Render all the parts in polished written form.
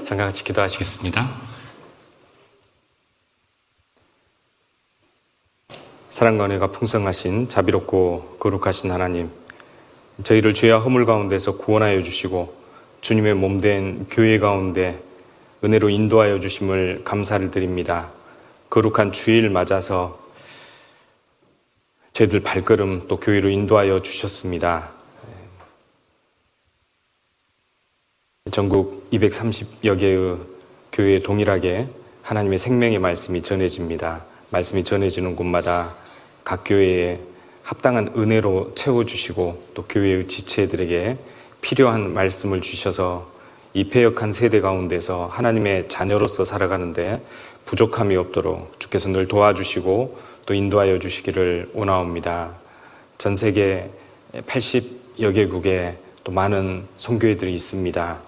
잠깐 같이 기도하시겠습니다. 사랑과 은혜가 풍성하신 자비롭고 거룩하신 하나님, 저희를 죄와 허물 가운데서 구원하여 주시고 주님의 몸된 교회 가운데 은혜로 인도하여 주심을 감사를 드립니다. 거룩한 주일 맞아서 저희들 발걸음 또 교회로 인도하여 주셨습니다. 전국 230여 개의 교회에 동일하게 하나님의 생명의 말씀이 전해집니다. 말씀이 전해지는 곳마다 각 교회에 합당한 은혜로 채워주시고 또 교회의 지체들에게 필요한 말씀을 주셔서 이 패역한 세대 가운데서 하나님의 자녀로서 살아가는데 부족함이 없도록 주께서 늘 도와주시고 또 인도하여 주시기를 원하옵니다. 전 세계 80여 개국에 또 많은 선교회들이 있습니다.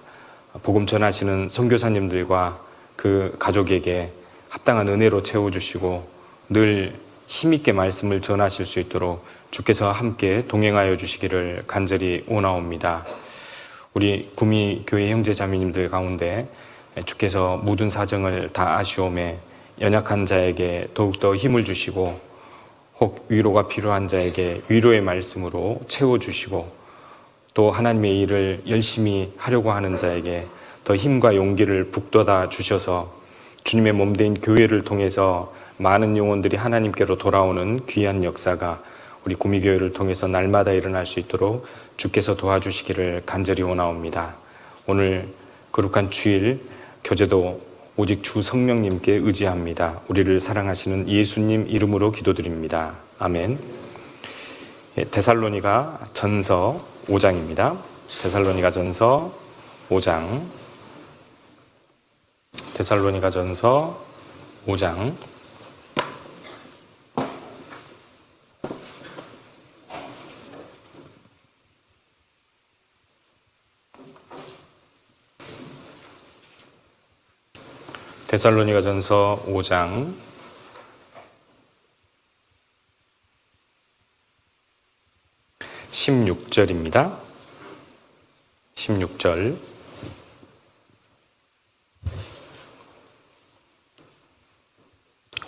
복음 전하시는 선교사님들과 그 가족에게 합당한 은혜로 채워주시고 늘 힘있게 말씀을 전하실 수 있도록 주께서 함께 동행하여 주시기를 간절히 원하옵니다. 우리 구미교회 형제자매님들 가운데 주께서 모든 사정을 다 아시오매 연약한 자에게 더욱더 힘을 주시고 혹 위로가 필요한 자에게 위로의 말씀으로 채워주시고 또 하나님의 일을 열심히 하려고 하는 자에게 더 힘과 용기를 북돋아 주셔서 주님의 몸된 교회를 통해서 많은 영혼들이 하나님께로 돌아오는 귀한 역사가 우리 구미교회를 통해서 날마다 일어날 수 있도록 주께서 도와주시기를 간절히 원하옵니다. 오늘 거룩한 주일 교제도 오직 주 성령님께 의지합니다. 우리를 사랑하시는 예수님 이름으로 기도드립니다. 아멘. 데살로니가 전서 5장입니다. 데살로니가 전서 5장. 데살로니가 전서 5장. 데살로니가 전서 5장 16절입니다. 16절.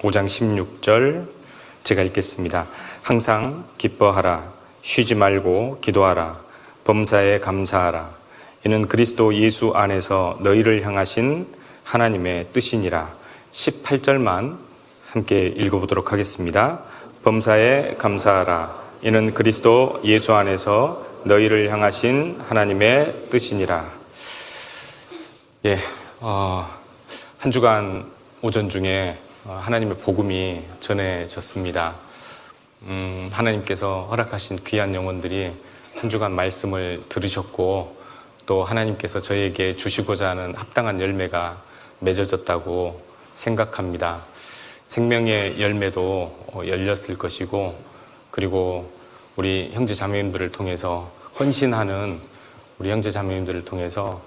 (5장 16절) 제가 읽겠습니다. 항상 기뻐하라. 쉬지 말고 기도하라. 범사에 감사하라. 이는 그리스도 예수 안에서 너희를 향하신 하나님의 뜻이니라. 18절만 함께 읽어보도록 하겠습니다. 범사에 감사하라. 이는 그리스도 예수 안에서 너희를 향하신 하나님의 뜻이니라. 한 주간 오전 중에 하나님의 복음이 전해졌습니다. 하나님께서 허락하신 귀한 영혼들이 한 주간 말씀을 들으셨고 또 하나님께서 저에게 주시고자 하는 합당한 열매가 맺어졌다고 생각합니다. 생명의 열매도 열렸을 것이고 그리고 우리 형제 자매님들을 통해서 헌신하는 우리 형제 자매님들을 통해서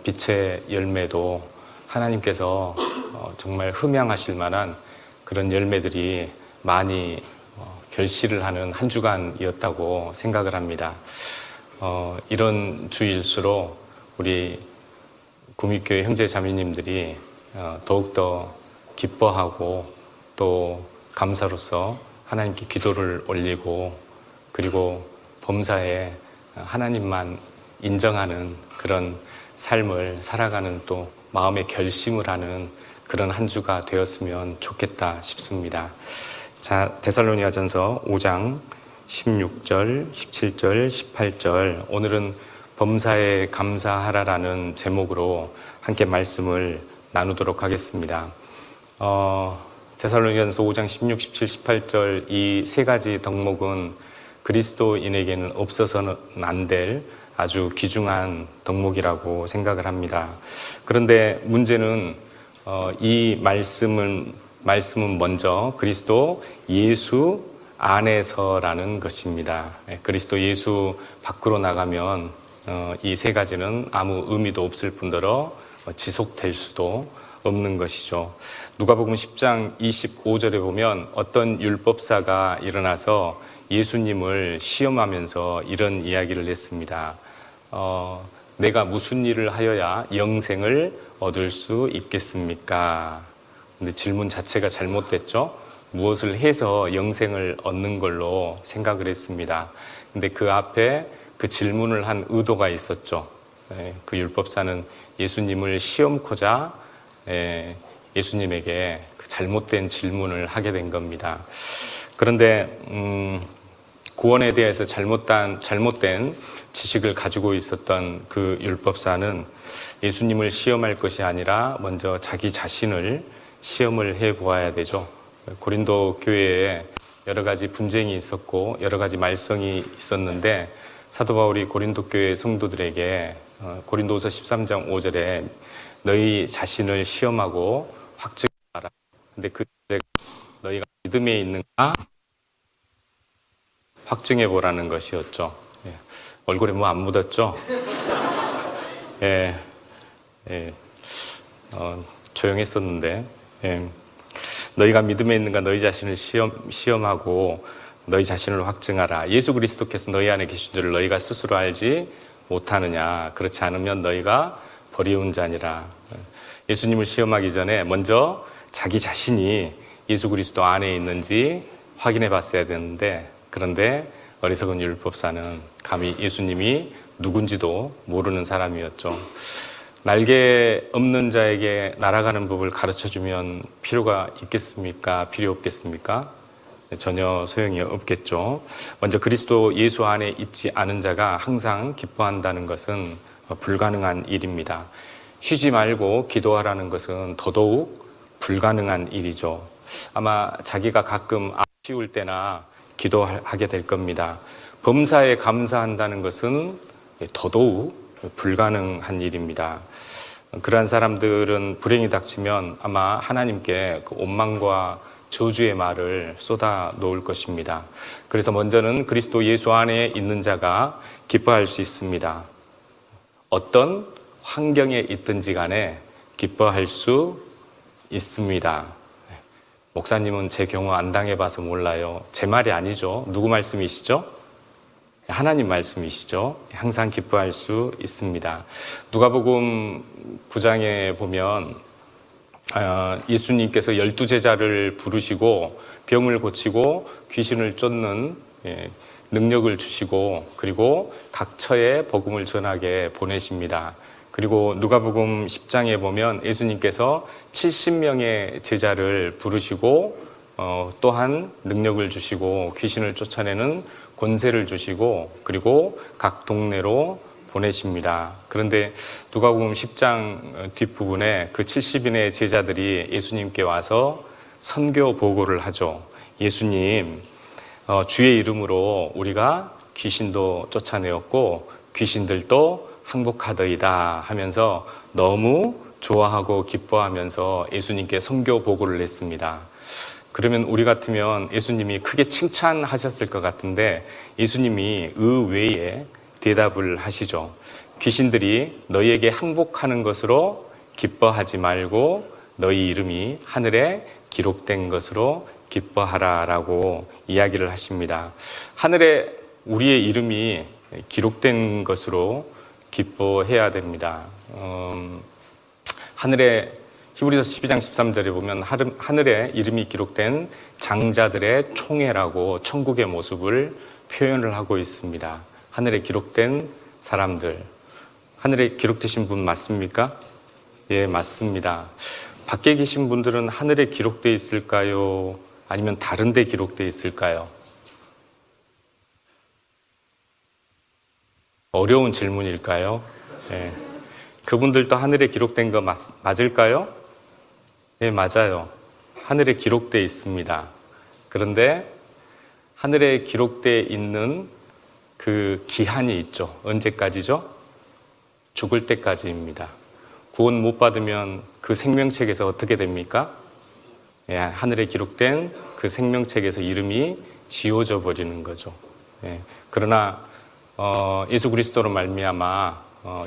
빛의 열매도 하나님께서 정말 흠양하실 만한 그런 열매들이 많이 결실을 하는 한 주간이었다고 생각을 합니다. 이런 주일수록 우리 구미교회 형제 자매님들이 더욱더 기뻐하고 또 감사로서 하나님께 기도를 올리고 그리고 범사에 하나님만 인정하는 그런 삶을 살아가는 또 마음의 결심을 하는 그런 한 주가 되었으면 좋겠다 싶습니다. 자, 데살로니가전서 5장 16절, 17절, 18절. 오늘은 범사에 감사하라라는 제목으로 함께 말씀을 나누도록 하겠습니다. 데살로니가전서 5장 16, 17, 18절 이 세 가지 덕목은 그리스도인에게는 없어서는 안 될 아주 귀중한 덕목이라고 생각을 합니다. 그런데 문제는 이 말씀은 먼저 그리스도 예수 안에서라는 것입니다. 그리스도 예수 밖으로 나가면 이 세 가지는 아무 의미도 없을 뿐더러 지속될 수도 없는 것이죠. 누가복음 10장 25절에 보면 어떤 율법사가 일어나서 예수님을 시험하면서 이런 이야기를 했습니다. 내가 무슨 일을 하여야 영생을 얻을 수 있겠습니까? 근데 질문 자체가 잘못됐죠. 무엇을 해서 영생을 얻는 걸로 생각을 했습니다. 근데 그 앞에 그 질문을 한 의도가 있었죠. 그 율법사는 예수님을 시험코자 예수님에게 그 잘못된 질문을 하게 된 겁니다. 그런데 구원에 대해서 잘못된 지식을 가지고 있었던 그 율법사는 예수님을 시험할 것이 아니라 먼저 자기 자신을 시험을 해보아야 되죠. 고린도 교회에 여러 가지 분쟁이 있었고 여러 가지 말썽이 있었는데 사도 바울이 고린도 교회 성도들에게 고린도후서 13장 5절에 너희 자신을 시험하고 확증하라. 근데 그 너희가 믿음에 있는가 확증해 보라는 것이었죠. 얼굴에 뭐 안 묻었죠? 조용했었는데 너희가 믿음에 있는가 너희 자신을 시험하고 너희 자신을 확증하라. 예수 그리스도께서 너희 안에 계신 줄을 너희가 스스로 알지 못하느냐. 그렇지 않으면 너희가 버리운 자니라. 예수님을 시험하기 전에 먼저 자기 자신이 예수 그리스도 안에 있는지 확인해 봤어야 되는데, 그런데 어리석은 율법사는 감히 예수님이 누군지도 모르는 사람이었죠. 날개 없는 자에게 날아가는 법을 가르쳐주면 필요가 있겠습니까? 필요 없겠습니까? 전혀 소용이 없겠죠. 먼저 그리스도 예수 안에 있지 않은 자가 항상 기뻐한다는 것은 불가능한 일입니다. 쉬지 말고 기도하라는 것은 더더욱 불가능한 일이죠. 아마 자기가 가끔 아쉬울 때나 기도하게 될 겁니다. 범사에 감사한다는 것은 더더욱 불가능한 일입니다. 그러한 사람들은 불행이 닥치면 아마 하나님께 그 원망과 저주의 말을 쏟아 놓을 것입니다. 그래서 먼저는 그리스도 예수 안에 있는 자가 기뻐할 수 있습니다. 어떤 환경에 있든지 간에 기뻐할 수 있습니다. 목사님은 제 경우 안 당해봐서 몰라요. 제 말이 아니죠. 누구 말씀이시죠? 하나님 말씀이시죠. 항상 기뻐할 수 있습니다. 누가복음 9장에 보면 예수님께서 12제자를 부르시고 병을 고치고 귀신을 쫓는 능력을 주시고 그리고 각 처에 복음을 전하게 보내십니다. 그리고 누가복음 10장에 보면 예수님께서 70명의 제자를 부르시고 또한 능력을 주시고 귀신을 쫓아내는 권세를 주시고 그리고 각 동네로 보내십니다. 그런데 누가복음 10장 뒷부분에 그 70인의 제자들이 예수님께 와서 선교 보고를 하죠. 예수님, 주의 이름으로 우리가 귀신도 쫓아내었고 귀신들도 항복하더이다 하면서 너무 좋아하고 기뻐하면서 예수님께 선교 보고를 했습니다. 그러면 우리 같으면 예수님이 크게 칭찬하셨을 것 같은데 예수님이 의외에 대답을 하시죠. 귀신들이 너희에게 항복하는 것으로 기뻐하지 말고 너희 이름이 하늘에 기록된 것으로 기뻐하라라고 이야기를 하십니다. 하늘에 우리의 이름이 기록된 것으로 기뻐해야 됩니다. 하늘에 히브리서 12장 13절에 보면 하늘에 이름이 기록된 장자들의 총회라고 천국의 모습을 표현을 하고 있습니다. 하늘에 기록된 사람들, 하늘에 기록되신 분 맞습니까? 예, 맞습니다. 밖에 계신 분들은 하늘에 기록되어 있을까요? 아니면 다른 데 기록되어 있을까요? 어려운 질문일까요? 예. 그분들도 하늘에 기록된 거 맞을까요? 네, 맞아요. 하늘에 기록되어 있습니다. 그런데 하늘에 기록되어 있는 그 기한이 있죠. 언제까지죠? 죽을 때까지입니다. 구원 못 받으면 그 생명책에서 어떻게 됩니까? 예, 하늘에 기록된 그 생명책에서 이름이 지워져 버리는 거죠. 예, 그러나 예수 그리스도로 말미암아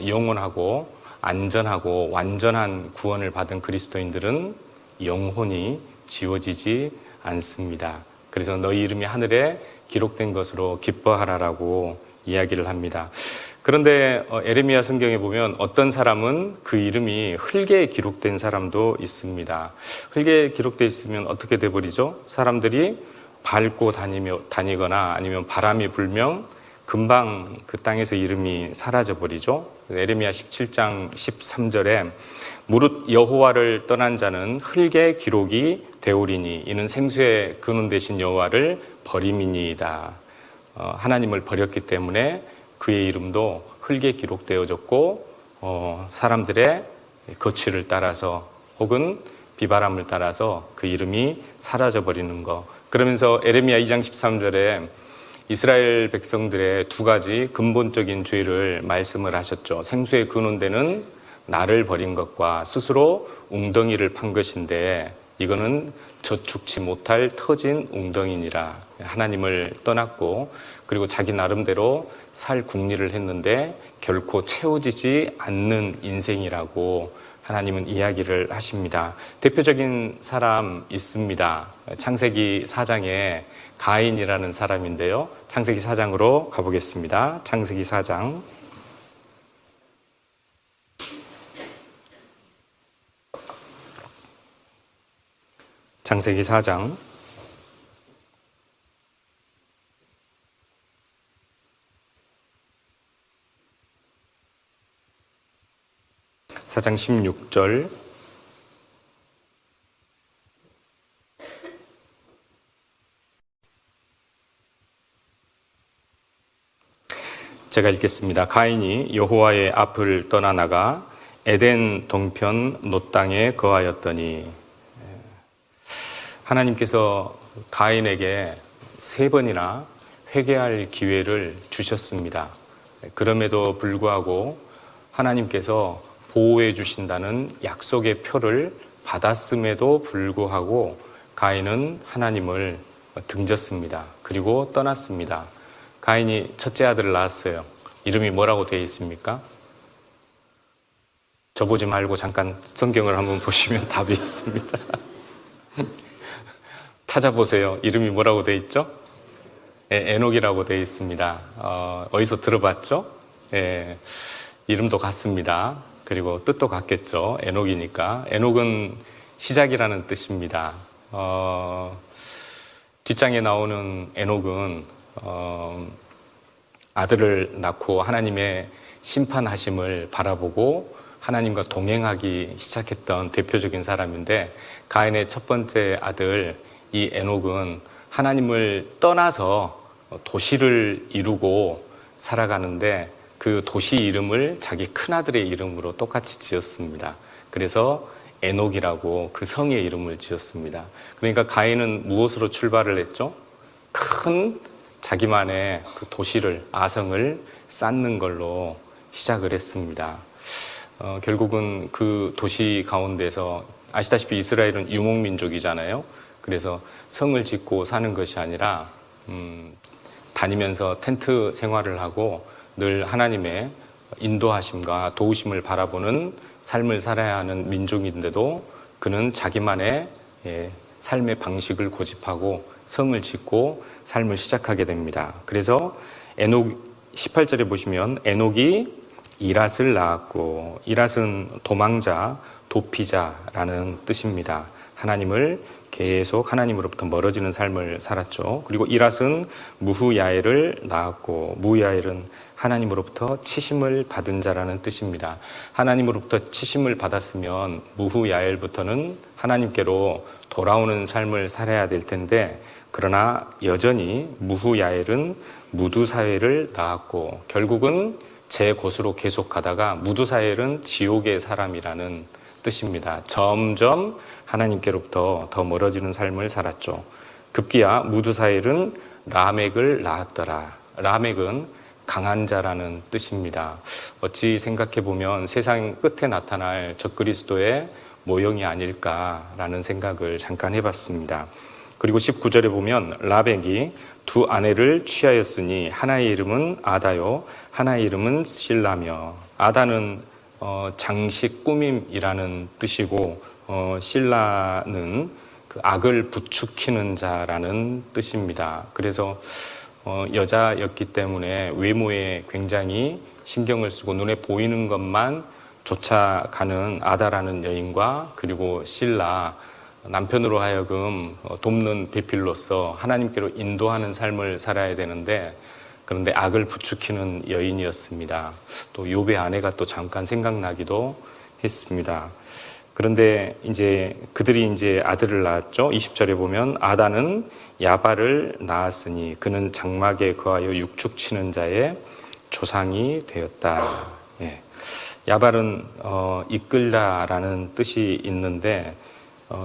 영원하고 안전하고 완전한 구원을 받은 그리스도인들은 영혼이 지워지지 않습니다. 그래서 너희 이름이 하늘에 기록된 것으로 기뻐하라라고 이야기를 합니다. 그런데 에레미야 성경에 보면 어떤 사람은 그 이름이 흙에 기록된 사람도 있습니다. 흙에 기록되어 있으면 어떻게 돼버리죠? 사람들이 밟고 다니거나 아니면 바람이 불면 금방 그 땅에서 이름이 사라져버리죠. 에레미야 17장 13절에 무릇 여호와를 떠난 자는 흙의 기록이 되오리니 이는 생수의 근원 되신 여호와를 버림이니이다. 하나님을 버렸기 때문에 그의 이름도 흙에 기록되어졌고 사람들의 거취를 따라서 혹은 비바람을 따라서 그 이름이 사라져버리는 것. 그러면서 에레미야 2장 13절에 이스라엘 백성들의 두 가지 근본적인 죄를 말씀을 하셨죠. 생수의 근원되는 나를 버린 것과 스스로 웅덩이를 판 것인데 이거는 저축치 못할 터진 웅덩이니라. 하나님을 떠났고 그리고 자기 나름대로 살 궁리를 했는데 결코 채워지지 않는 인생이라고 하나님은 이야기를 하십니다. 대표적인 사람 있습니다. 창세기 4장에 가인이라는 사람인데요. 창세기 4장으로 가보겠습니다. 창세기 4장. 창세기 4장 4장 16절 제가 읽겠습니다. 가인이 여호와의 앞을 떠나 나가 에덴 동편 놋 땅에 거하였더니 하나님께서 가인에게 3번이나 회개할 기회를 주셨습니다. 그럼에도 불구하고 하나님께서 보호해 주신다는 약속의 표를 받았음에도 불구하고 가인은 하나님을 등졌습니다. 그리고 떠났습니다. 가인이 첫째 아들을 낳았어요. 이름이 뭐라고 되어 있습니까? 저보지 말고 잠깐 성경을 한번 보시면 답이 있습니다. 찾아보세요. 이름이 뭐라고 되어 있죠? 에녹이라고 되어 있습니다. 어디서 들어봤죠? 이름도 같습니다. 그리고 뜻도 같겠죠. 에녹이니까. 에녹은 시작이라는 뜻입니다. 뒷장에 나오는 에녹은 아들을 낳고 하나님의 심판하심을 바라보고 하나님과 동행하기 시작했던 대표적인 사람인데 가인의 첫 번째 아들 이 에녹은 하나님을 떠나서 도시를 이루고 살아가는데 그 도시 이름을 자기 큰아들의 이름으로 똑같이 지었습니다. 그래서 에녹이라고 그 성의 이름을 지었습니다. 그러니까 가인은 무엇으로 출발을 했죠? 큰 자기만의 그 도시를, 아성을 쌓는 걸로 시작을 했습니다. 결국은 그 도시 가운데서 아시다시피 이스라엘은 유목민족이잖아요. 그래서 성을 짓고 사는 것이 아니라 다니면서 텐트 생활을 하고 늘 하나님의 인도하심과 도우심을 바라보는 삶을 살아야 하는 민족인데도 그는 자기만의 삶의 방식을 고집하고 성을 짓고 삶을 시작하게 됩니다. 그래서 에녹 18절에 보시면 에녹이 이랏을 낳았고 이랏은 도망자, 도피자라는 뜻입니다. 하나님을 계속 하나님으로부터 멀어지는 삶을 살았죠. 그리고 이랏은 무후야엘을 낳았고 무후야엘은 하나님으로부터 치심을 받은 자라는 뜻입니다. 하나님으로부터 치심을 받았으면 무후야엘부터는 하나님께로 돌아오는 삶을 살아야 될 텐데 그러나 여전히 무후야엘은 무두사엘을 낳았고 결국은 제 곳으로 계속 가다가 무두사엘은 지옥의 사람이라는 뜻입니다. 점점 하나님께로부터 더 멀어지는 삶을 살았죠. 급기야 무두사엘은 라멕을 낳았더라. 라멕은 강한 자라는 뜻입니다. 어찌 생각해 보면 세상 끝에 나타날 적그리스도의 모형이 아닐까라는 생각을 잠깐 해봤습니다. 그리고 19절에 보면 라멕이 두 아내를 취하였으니 하나의 이름은 아다요 하나의 이름은 실라며 아다는 장식 꾸밈이라는 뜻이고 실라는 그 악을 부추기는 자라는 뜻입니다. 그래서 여자였기 때문에 외모에 굉장히 신경을 쓰고 눈에 보이는 것만 쫓아가는 아다라는 여인과 그리고 실라, 남편으로 하여금 돕는 배필로서 하나님께로 인도하는 삶을 살아야 되는데, 그런데 악을 부추기는 여인이었습니다. 또 욥의 아내가 또 잠깐 생각나기도 했습니다. 그런데 이제 그들이 이제 아들을 낳았죠. 20절에 보면 아다는 야발을 낳았으니 그는 장막에 거하여 육축치는 자의 조상이 되었다. 예. 야발은 이끌다라는 뜻이 있는데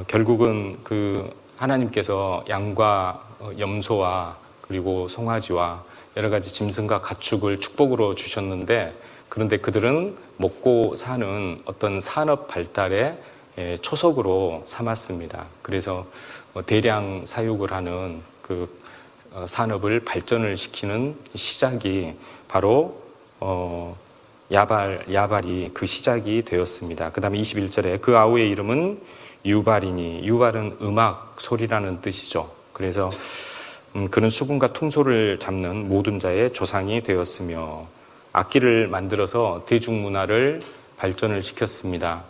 결국은 그 하나님께서 양과 염소와 그리고 송아지와 여러 가지 짐승과 가축을 축복으로 주셨는데, 그런데 그들은 먹고 사는 어떤 산업 발달의 초석으로 삼았습니다. 그래서 대량 사육을 하는 그 산업을 발전을 시키는 시작이 바로 야발이 그 시작이 되었습니다. 그 다음에 21절에 그 아우의 이름은 유발이니, 유발은 음악 소리라는 뜻이죠. 그래서 그는 수금과 퉁소를 잡는 모든 자의 조상이 되었으며 악기를 만들어서 대중문화를 발전을 시켰습니다.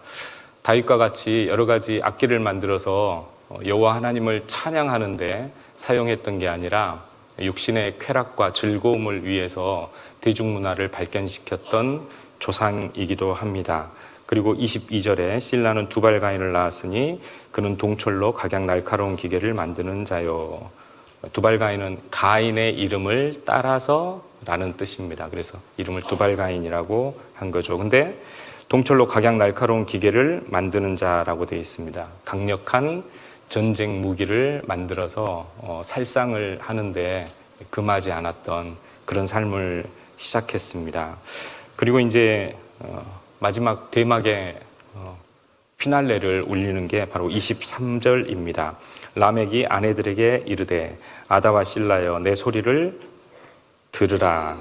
다윗과 같이 여러 가지 악기를 만들어서 여호와 하나님을 찬양하는데 사용했던 게 아니라 육신의 쾌락과 즐거움을 위해서 대중문화를 발전시켰던 조상이기도 합니다. 그리고 22절에 실라는 두발가인을 낳았으니 그는 동철로 각양 날카로운 기계를 만드는 자요. 두발가인은 가인의 이름을 따라서 라는 뜻입니다. 그래서 이름을 두발가인이라고 한 거죠. 근데 동철로 각양 날카로운 기계를 만드는 자라고 되어 있습니다. 강력한 전쟁 무기를 만들어서 살상을 하는데 금하지 않았던 그런 삶을 시작했습니다. 그리고 이제 마지막 대막의 피날레를 울리는 게 바로 23절입니다. 라멕이 아내들에게 이르되 아다와 실라여 내 소리를 들으라.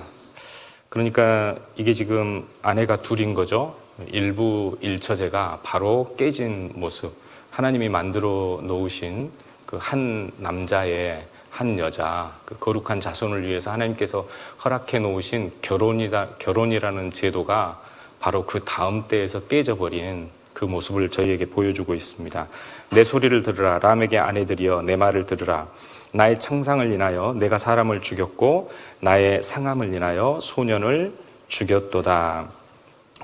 그러니까 이게 지금 아내가 둘인 거죠. 일부 일처제가 바로 깨진 모습, 하나님이 만들어 놓으신 그 한 남자의 한 여자, 그 거룩한 자손을 위해서 하나님께서 허락해 놓으신 결혼이라는 제도가 바로 그 다음 때에서 깨져버린 그 모습을 저희에게 보여주고 있습니다. 내 소리를 들으라. 라멕의 아내들이여 내 말을 들으라. 나의 창상을 인하여 내가 사람을 죽였고 나의 상함을 인하여 소년을 죽였도다.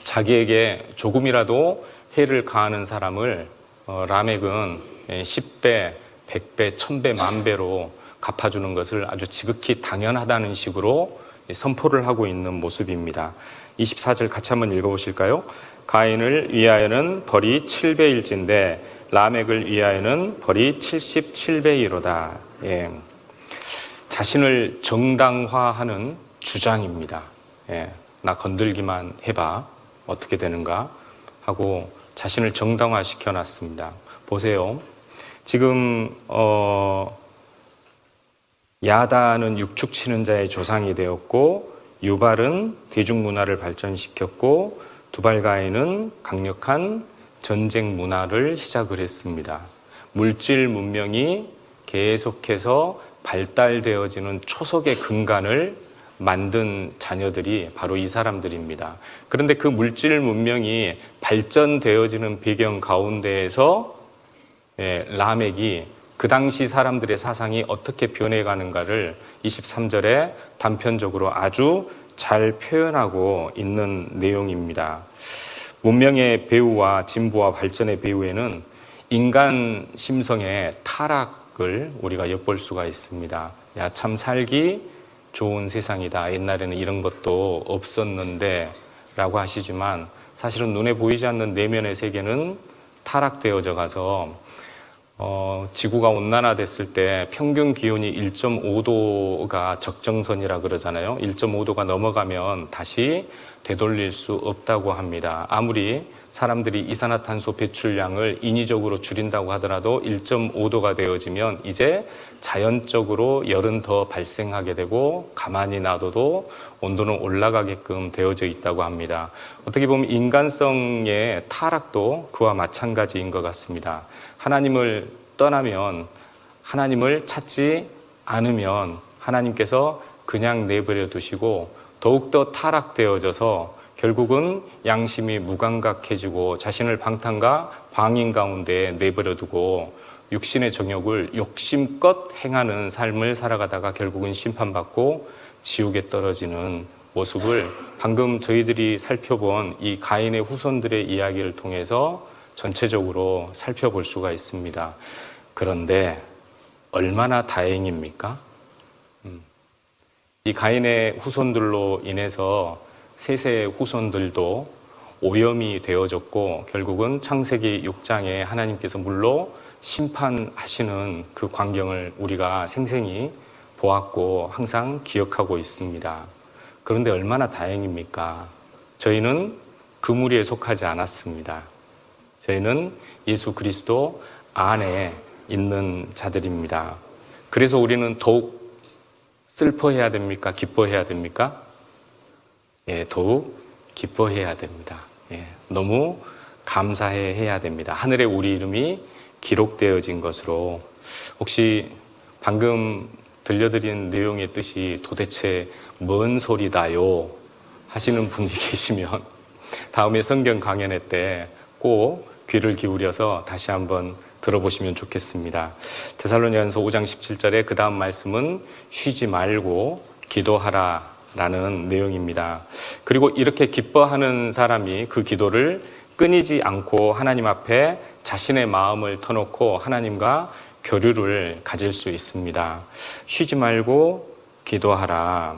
자기에게 조금이라도 해를 가하는 사람을 라멕은 10배, 100배, 1000배, 만배로 갚아주는 것을 아주 지극히 당연하다는 식으로 선포를 하고 있는 모습입니다. 24절 같이 한번 읽어보실까요? 가인을 위하여는 벌이 7배일진데 라멕을 위하여는 벌이 77배이로다. 예. 자신을 정당화하는 주장입니다. 예. 나 건들기만 해봐. 어떻게 되는가 하고 자신을 정당화시켜 놨습니다. 보세요. 지금 야다는 육축치는 자의 조상이 되었고 유발은 대중문화를 발전시켰고 두발가인은 강력한 전쟁 문화를 시작을 했습니다. 물질 문명이 계속해서 발달되어지는 초석의 근간을 만든 자녀들이 바로 이 사람들입니다. 그런데 그 물질 문명이 발전되어지는 배경 가운데에서 라멕이 그 당시 사람들의 사상이 어떻게 변해가는가를 23절에 단편적으로 아주 잘 표현하고 있는 내용입니다. 문명의 배후와 진보와 발전의 배후에는 인간 심성의 타락을 우리가 엿볼 수가 있습니다. 야, 참 살기 좋은 세상이다. 옛날에는 이런 것도 없었는데 라고 하시지만 사실은 눈에 보이지 않는 내면의 세계는 타락되어져 가서 지구가 온난화됐을 때 평균 기온이 1.5도가 적정선이라 그러잖아요. 1.5도가 넘어가면 다시 되돌릴 수 없다고 합니다. 아무리 사람들이 이산화탄소 배출량을 인위적으로 줄인다고 하더라도 1.5도가 되어지면 이제 자연적으로 열은 더 발생하게 되고 가만히 놔둬도 온도는 올라가게끔 되어져 있다고 합니다. 어떻게 보면 인간성의 타락도 그와 마찬가지인 것 같습니다. 하나님을 떠나면, 하나님을 찾지 않으면 하나님께서 그냥 내버려 두시고 더욱더 타락되어져서 결국은 양심이 무감각해지고 자신을 방탕과 방임 가운데 내버려 두고 육신의 정욕을 욕심껏 행하는 삶을 살아가다가 결국은 심판받고 지옥에 떨어지는 모습을 방금 저희들이 살펴본 이 가인의 후손들의 이야기를 통해서 전체적으로 살펴볼 수가 있습니다. 그런데 얼마나 다행입니까? 이 가인의 후손들로 인해서 셋의 후손들도 오염이 되어졌고 결국은 창세기 6장에 하나님께서 물로 심판하시는 그 광경을 우리가 생생히 보았고 항상 기억하고 있습니다. 그런데 얼마나 다행입니까? 저희는 그 무리에 속하지 않았습니다. 저희는 예수 그리스도 안에 있는 자들입니다. 그래서 우리는 더욱 슬퍼해야 됩니까? 기뻐해야 됩니까? 예, 더욱 기뻐해야 됩니다. 예, 너무 감사해야 됩니다. 하늘에 우리 이름이 기록되어진 것으로. 혹시 방금 들려드린 내용의 뜻이 도대체 뭔 소리다요 하시는 분이 계시면 다음에 성경 강연회 때 꼭 귀를 기울여서 다시 한번 들어보시면 좋겠습니다. 데살로니가전서 5장 17절에 그 다음 말씀은 쉬지 말고 기도하라 라는 내용입니다. 그리고 이렇게 기뻐하는 사람이 그 기도를 끊이지 않고 하나님 앞에 자신의 마음을 터놓고 하나님과 교류를 가질 수 있습니다. 쉬지 말고 기도하라.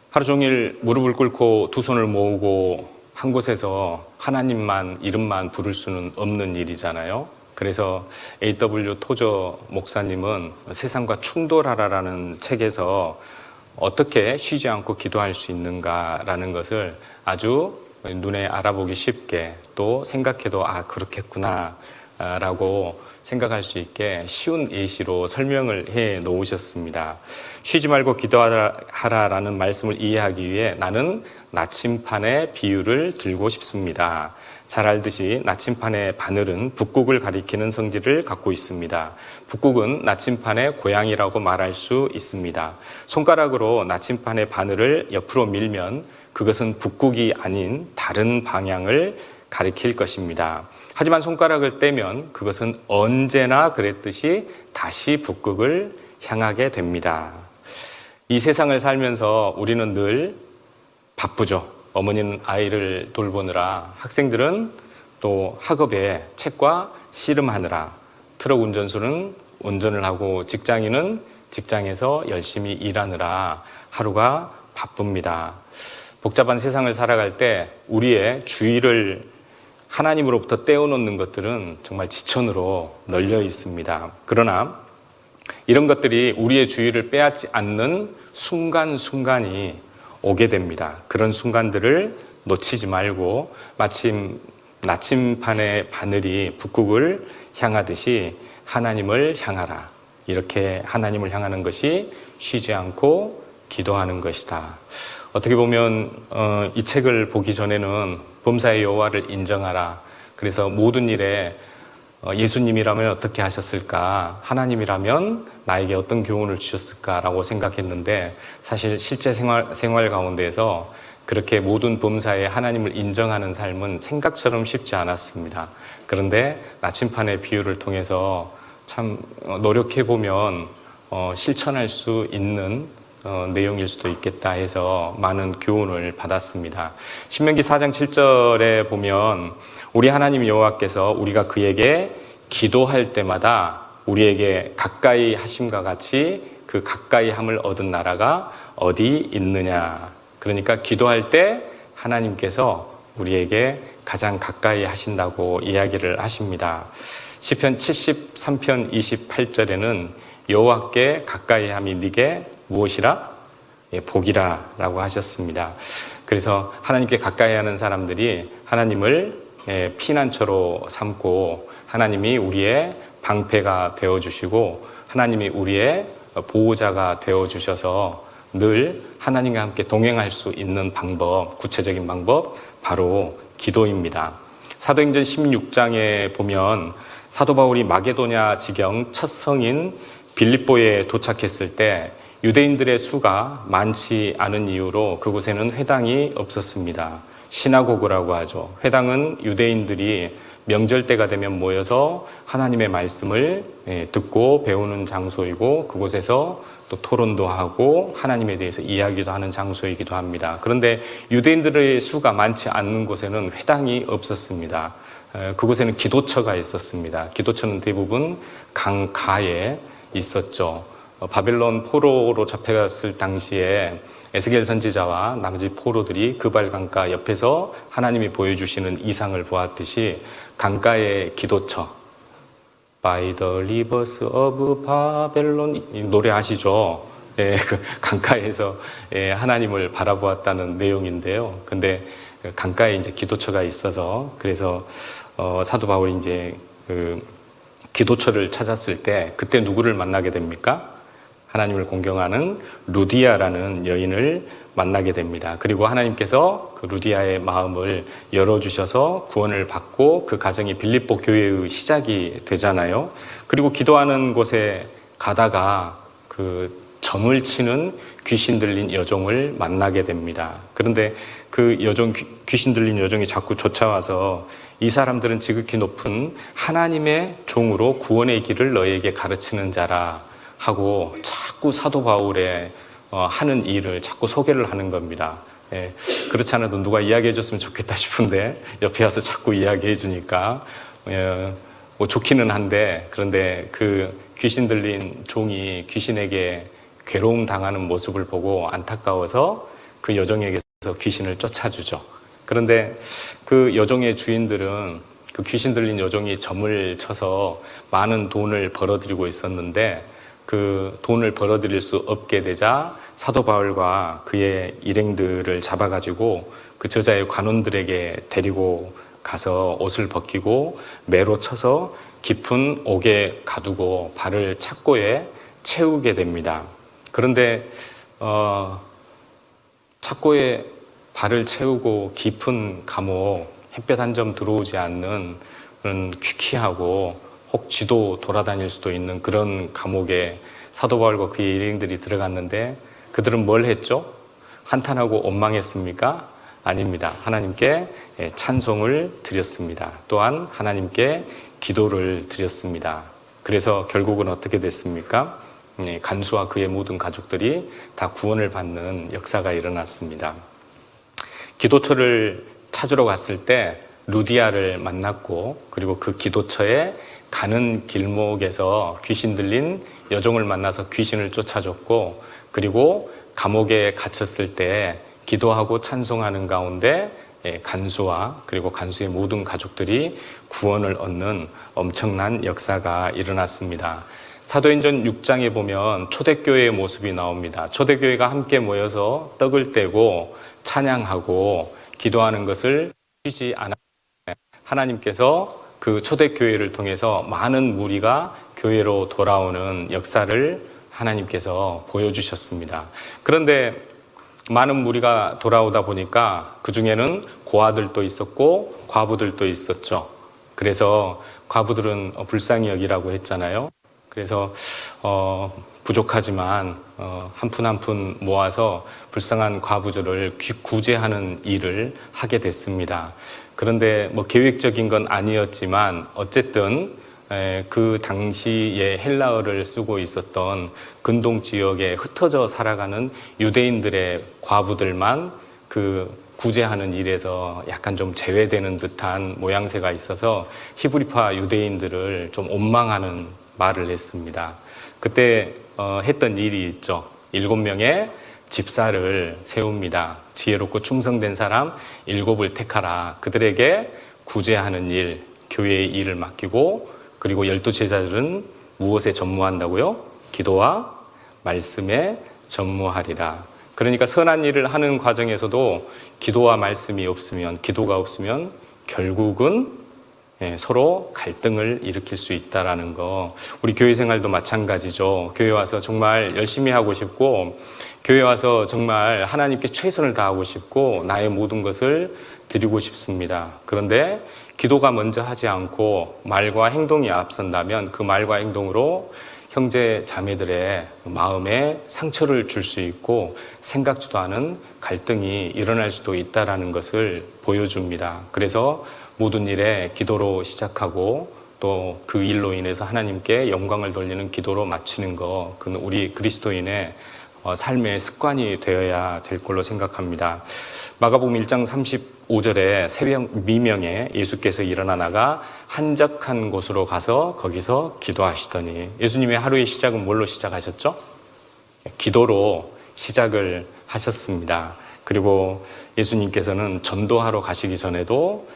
하루 종일 무릎을 꿇고 두 손을 모으고 한 곳에서 하나님만 이름만 부를 수는 없는 일이잖아요. 그래서 A.W. 토저 목사님은 세상과 충돌하라라는 책에서 어떻게 쉬지 않고 기도할 수 있는가라는 것을 아주 눈에 알아보기 쉽게 또 생각해도 그렇겠구나 라고 생각할 수 있게 쉬운 예시로 설명을 해 놓으셨습니다. 쉬지 말고 기도하라라는 말씀을 이해하기 위해 나는 나침판의 비유를 들고 싶습니다. 잘 알듯이 나침판의 바늘은 북극을 가리키는 성질을 갖고 있습니다. 북극은 나침판의 고향이라고 말할 수 있습니다. 손가락으로 나침판의 바늘을 옆으로 밀면 그것은 북극이 아닌 다른 방향을 가리킬 것입니다. 하지만 손가락을 떼면 그것은 언제나 그랬듯이 다시 북극을 향하게 됩니다. 이 세상을 살면서 우리는 늘 바쁘죠. 어머니는 아이를 돌보느라, 학생들은 또 학업에 책과 씨름하느라, 트럭 운전수는 운전을 하고 직장인은 직장에서 열심히 일하느라 하루가 바쁩니다. 복잡한 세상을 살아갈 때 우리의 주의를 하나님으로부터 떼어놓는 것들은 정말 지천으로 널려 있습니다. 그러나 이런 것들이 우리의 주의를 빼앗지 않는 순간순간이 오게 됩니다. 그런 순간들을 놓치지 말고 마침 나침판의 바늘이 북극을 향하듯이 하나님을 향하라. 이렇게 하나님을 향하는 것이 쉬지 않고 기도하는 것이다. 어떻게 보면 이 책을 보기 전에는 범사의 여호와를 인정하라. 그래서 모든 일에 예수님이라면 어떻게 하셨을까? 하나님이라면 나에게 어떤 교훈을 주셨을까라고 생각했는데 사실 실제 생활 가운데에서 그렇게 모든 범사에 하나님을 인정하는 삶은 생각처럼 쉽지 않았습니다. 그런데 나침판의 비유를 통해서 참 노력해보면 실천할 수 있는 내용일 수도 있겠다 해서 많은 교훈을 받았습니다. 신명기 4장 7절에 보면 우리 하나님 여호와께서 우리가 그에게 기도할 때마다 우리에게 가까이 하심과 같이 그 가까이 함을 얻은 나라가 어디 있느냐. 그러니까 기도할 때 하나님께서 우리에게 가장 가까이 하신다고 이야기를 하십니다. 시편 73편 28절에는 여호와께 가까이 함이 네게 무엇이라? 복이라 라고 하셨습니다. 그래서 하나님께 가까이 하는 사람들이 하나님을 피난처로 삼고 하나님이 우리의 방패가 되어주시고 하나님이 우리의 보호자가 되어주셔서 늘 하나님과 함께 동행할 수 있는 방법, 구체적인 방법 바로 기도입니다. 사도행전 16장에 보면 사도 바울이 마게도냐 지경 첫 성인 빌립보에 도착했을 때 유대인들의 수가 많지 않은 이유로 그곳에는 회당이 없었습니다. 시나고그라고 하죠. 회당은 유대인들이 명절 때가 되면 모여서 하나님의 말씀을 듣고 배우는 장소이고 그곳에서 또 토론도 하고 하나님에 대해서 이야기도 하는 장소이기도 합니다. 그런데 유대인들의 수가 많지 않는 곳에는 회당이 없었습니다. 그곳에는 기도처가 있었습니다. 기도처는 대부분 강가에 있었죠. 바벨론 포로로 잡혀갔을 당시에 에스겔 선지자와 나머지 포로들이 그발 강가 옆에서 하나님이 보여주시는 이상을 보았듯이 강가의 기도처, By the rivers of Babylon 노래 아시죠? 그 강가에서 하나님을 바라보았다는 내용인데요. 근데 강가에 이제 기도처가 있어서 그래서 사도 바울이 이제 그 기도처를 찾았을 때 그때 누구를 만나게 됩니까? 하나님을 공경하는 루디아라는 여인을 만나게 됩니다. 그리고 하나님께서 그 루디아의 마음을 열어주셔서 구원을 받고 그 가정이 빌립보 교회의 시작이 되잖아요. 그리고 기도하는 곳에 가다가 그 점을 치는 귀신 들린 여종을 만나게 됩니다. 그런데 그 여종, 귀신 들린 여종이 자꾸 쫓아와서 이 사람들은 지극히 높은 하나님의 종으로 구원의 길을 너에게 가르치는 자라 하고 자꾸 사도 바울의 하는 일을 자꾸 소개를 하는 겁니다. 그렇지 않아도 누가 이야기해 줬으면 좋겠다 싶은데 옆에 와서 자꾸 이야기해 주니까 뭐 좋기는 한데 그런데 그 귀신 들린 종이 귀신에게 괴로움 당하는 모습을 보고 안타까워서 그 여종에게서 귀신을 쫓아주죠. 그런데 그 여종의 주인들은 그 귀신 들린 여종이 점을 쳐서 많은 돈을 벌어들이고 있었는데 그 돈을 벌어들일 수 없게 되자 사도 바울과 그의 일행들을 잡아가지고 그 저자의 관원들에게 데리고 가서 옷을 벗기고 매로 쳐서 깊은 옥에 가두고 발을 착고에 채우게 됩니다. 그런데 착고에 발을 채우고 깊은 감옥, 햇볕 한 점 들어오지 않는 그런 퀴퀴하고 혹 쥐도 돌아다닐 수도 있는 그런 감옥에 사도 바울과 그의 일행들이 들어갔는데 그들은 뭘 했죠? 한탄하고 원망했습니까? 아닙니다. 하나님께 찬송을 드렸습니다. 또한 하나님께 기도를 드렸습니다. 그래서 결국은 어떻게 됐습니까? 간수와 그의 모든 가족들이 다 구원을 받는 역사가 일어났습니다. 기도처를 찾으러 갔을 때 루디아를 만났고 그리고 그 기도처에 가는 길목에서 귀신 들린 여종을 만나서 귀신을 쫓아줬고 그리고 감옥에 갇혔을 때 기도하고 찬송하는 가운데 간수와 그리고 간수의 모든 가족들이 구원을 얻는 엄청난 역사가 일어났습니다. 사도행전 6장에 보면 초대교회의 모습이 나옵니다. 초대교회가 함께 모여서 떡을 떼고 찬양하고 기도하는 것을 쉬지 않았습니다. 하나님께서 그 초대교회를 통해서 많은 무리가 교회로 돌아오는 역사를 하나님께서 보여주셨습니다. 그런데 많은 무리가 돌아오다 보니까 그 중에는 고아들도 있었고 과부들도 있었죠. 그래서 과부들은 불쌍히 여기라고 했잖아요. 그래서 부족하지만 한 푼 한 푼 모아서 불쌍한 과부들을 구제하는 일을 하게 됐습니다. 그런데 뭐 계획적인 건 아니었지만 어쨌든 그 당시에 헬라어를 쓰고 있었던 근동 지역에 흩어져 살아가는 유대인들의 과부들만 그 구제하는 일에서 약간 좀 제외되는 듯한 모양새가 있어서 히브리파 유대인들을 좀 원망하는 말을 했습니다. 그때 했던 일이 있죠. 7명의 집사를 세웁니다. 지혜롭고 충성된 사람 7을 택하라. 그들에게 구제하는 일, 교회의 일을 맡기고 그리고 12제자들은 무엇에 전무한다고요? 기도와 말씀에 전무하리라. 그러니까 선한 일을 하는 과정에서도 기도와 말씀이 없으면, 기도가 없으면 결국은 서로 갈등을 일으킬 수 있다라는 거. 우리 교회 생활도 마찬가지죠. 교회 와서 정말 열심히 하고 싶고 교회 와서 정말 하나님께 최선을 다하고 싶고 나의 모든 것을 드리고 싶습니다. 그런데 기도가 먼저 하지 않고 말과 행동이 앞선다면 그 말과 행동으로 형제 자매들의 마음에 상처를 줄 수 있고 생각지도 않은 갈등이 일어날 수도 있다라는 것을 보여줍니다. 그래서 모든 일에 기도로 시작하고 또 그 일로 인해서 하나님께 영광을 돌리는 기도로 마치는 거, 그는 우리 그리스도인의 삶의 습관이 되어야 될 걸로 생각합니다. 마가복음 1장 35절에 새벽 미명에 예수께서 일어나 나가 한적한 곳으로 가서 거기서 기도하시더니, 예수님의 하루의 시작은 뭘로 시작하셨죠? 기도로 시작을 하셨습니다. 그리고 예수님께서는 전도하러 가시기 전에도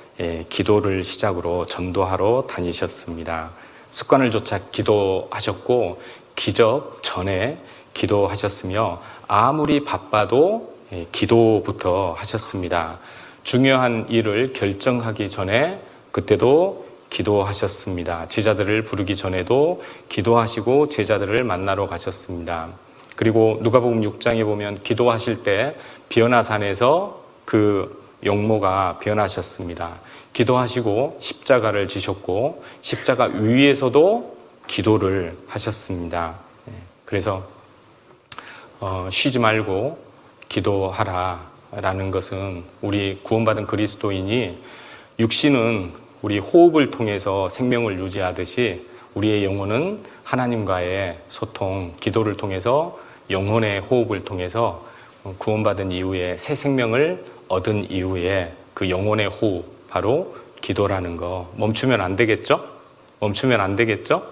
기도를 시작으로 전도하러 다니셨습니다. 습관을 조차 기도하셨고 기적 전에 기도하셨으며 아무리 바빠도 기도부터 하셨습니다. 중요한 일을 결정하기 전에 그때도 기도하셨습니다. 제자들을 부르기 전에도 기도하시고 제자들을 만나러 가셨습니다. 그리고 누가복음 6장에 보면 기도하실 때 비어나산에서 그 용모가 변하셨습니다. 기도하시고 십자가를 지셨고 십자가 위에서도 기도를 하셨습니다. 그래서 쉬지 말고 기도하라라는 것은 우리 구원받은 그리스도인이 육신은 우리 호흡을 통해서 생명을 유지하듯이 우리의 영혼은 하나님과의 소통, 기도를 통해서 영혼의 호흡을 통해서 구원받은 이후에 새 생명을 얻은 이후에 그 영혼의 호흡, 바로 기도라는 거 멈추면 안 되겠죠? 멈추면 안 되겠죠?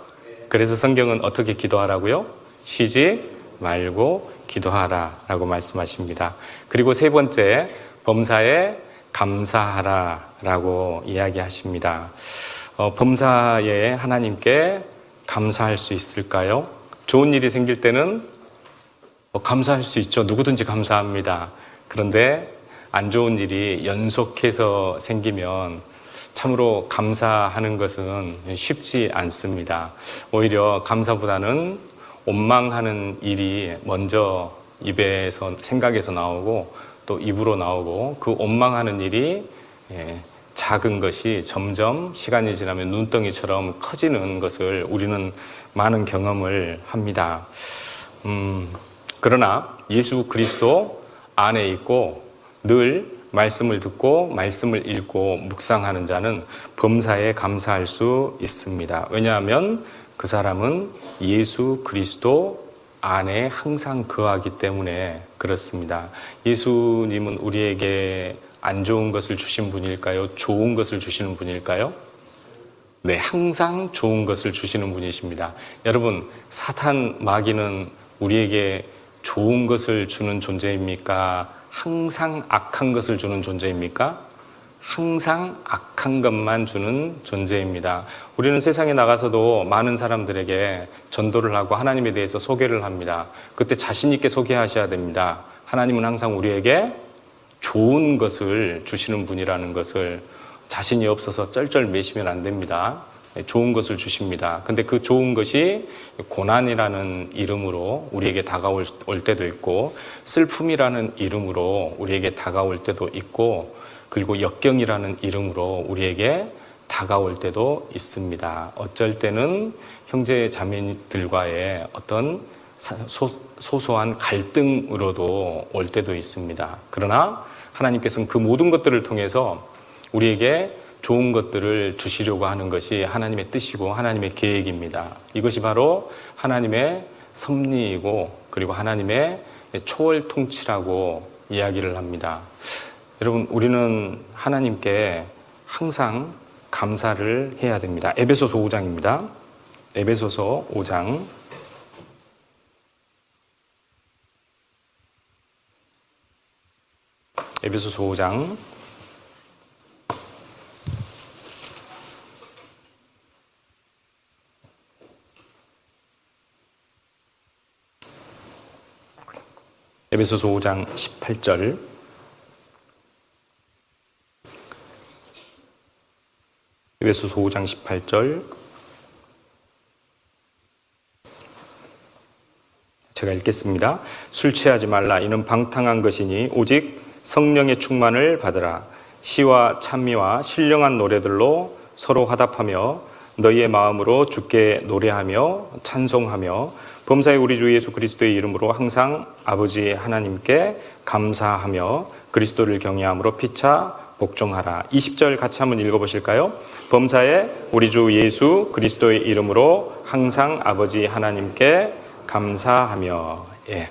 그래서 성경은 어떻게 기도하라고요? 쉬지 말고 기도하라라고 말씀하십니다. 그리고 세 번째, 범사에 감사하라라고 이야기하십니다. 범사에 하나님께 감사할 수 있을까요? 좋은 일이 생길 때는 감사할 수 있죠. 누구든지 감사합니다. 그런데 안 좋은 일이 연속해서 생기면 참으로 감사하는 것은 쉽지 않습니다. 오히려 감사보다는 원망하는 일이 먼저 입에서, 생각에서 나오고 또 입으로 나오고, 그 원망하는 일이 작은 것이 점점 시간이 지나면 눈덩이처럼 커지는 것을 우리는 많은 경험을 합니다. 그러나 예수 그리스도 안에 있고 늘 말씀을 듣고 말씀을 읽고 묵상하는 자는 범사에 감사할 수 있습니다. 왜냐하면 그 사람은 예수 그리스도 안에 항상 거하기 때문에 그렇습니다. 예수님은 우리에게 안 좋은 것을 주신 분일까요? 좋은 것을 주시는 분일까요? 네, 항상 좋은 것을 주시는 분이십니다. 여러분, 사탄 마귀는 우리에게 좋은 것을 주는 존재입니까? 항상 악한 것을 주는 존재입니까? 항상 악한 것만 주는 존재입니다. 우리는 세상에 나가서도 많은 사람들에게 전도를 하고 하나님에 대해서 소개를 합니다. 그때 자신 있게 소개하셔야 됩니다. 하나님은 항상 우리에게 좋은 것을 주시는 분이라는 것을, 자신이 없어서 쩔쩔매시면 안 됩니다. 좋은 것을 주십니다. 근데 그 좋은 것이 고난이라는 이름으로 우리에게 다가올 때도 있고, 슬픔이라는 이름으로 우리에게 다가올 때도 있고, 그리고 역경이라는 이름으로 우리에게 다가올 때도 있습니다. 어쩔 때는 형제 자매들과의 어떤 소소한 갈등으로도 올 때도 있습니다. 그러나 하나님께서는 그 모든 것들을 통해서 우리에게 좋은 것들을 주시려고 하는 것이 하나님의 뜻이고 하나님의 계획입니다. 이것이 바로 하나님의 섭리이고, 그리고 하나님의 초월 통치라고 이야기를 합니다. 여러분, 우리는 하나님께 항상 감사를 해야 됩니다. 에베소서 5장입니다. 에베소서 5장. 에베소서 5장. 에베소서 5장 18절. 에베소서 5장 18절. 제가 읽겠습니다. 술 취하지 말라. 이는 방탕한 것이니 오직 성령의 충만을 받으라. 시와 찬미와 신령한 노래들로 서로 화답하며 너희의 마음으로 주께 노래하며 찬송하며 범사의 우리 주 예수 그리스도의 이름으로 항상 아버지 하나님께 감사하며 그리스도를 경외함으로 피차 복종하라. 20절 같이 한번 읽어보실까요? 범사의 우리 주 예수 그리스도의 이름으로 항상 아버지 하나님께 감사하며. 예.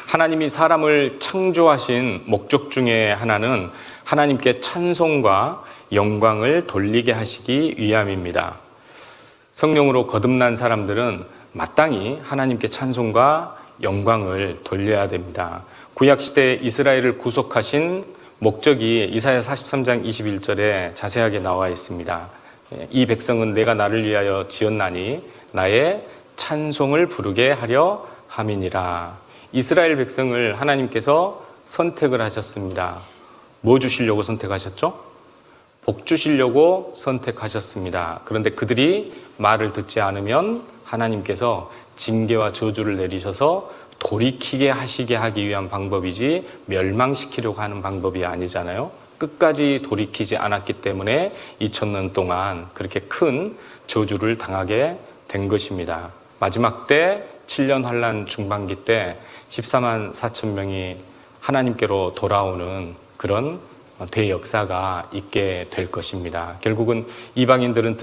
하나님이 사람을 창조하신 목적 중에 하나는 하나님께 찬송과 영광을 돌리게 하시기 위함입니다. 성령으로 거듭난 사람들은 마땅히 하나님께 찬송과 영광을 돌려야 됩니다. 구약시대 이스라엘을 구속하신 목적이 이사야 43장 21절에 자세하게 나와 있습니다. 이 백성은 내가 나를 위하여 지었나니 나의 찬송을 부르게 하려 함이니라. 이스라엘 백성을 하나님께서 선택을 하셨습니다. 뭐 주시려고 선택하셨죠? 복 주시려고 선택하셨습니다. 그런데 그들이 말을 듣지 않으면 하나님께서 징계와 저주를 내리셔서 돌이키게 하시게 하기 위한 방법이지 멸망시키려고 하는 방법이 아니잖아요. 끝까지 돌이키지 않았기 때문에 2000년 동안 그렇게 큰 저주를 당하게 된 것입니다. 마지막 때 7년 환란 중반기 때 14만 4천 명이 하나님께로 돌아오는 그런 대역사가 있게 될 것입니다. 결국은 이방인들은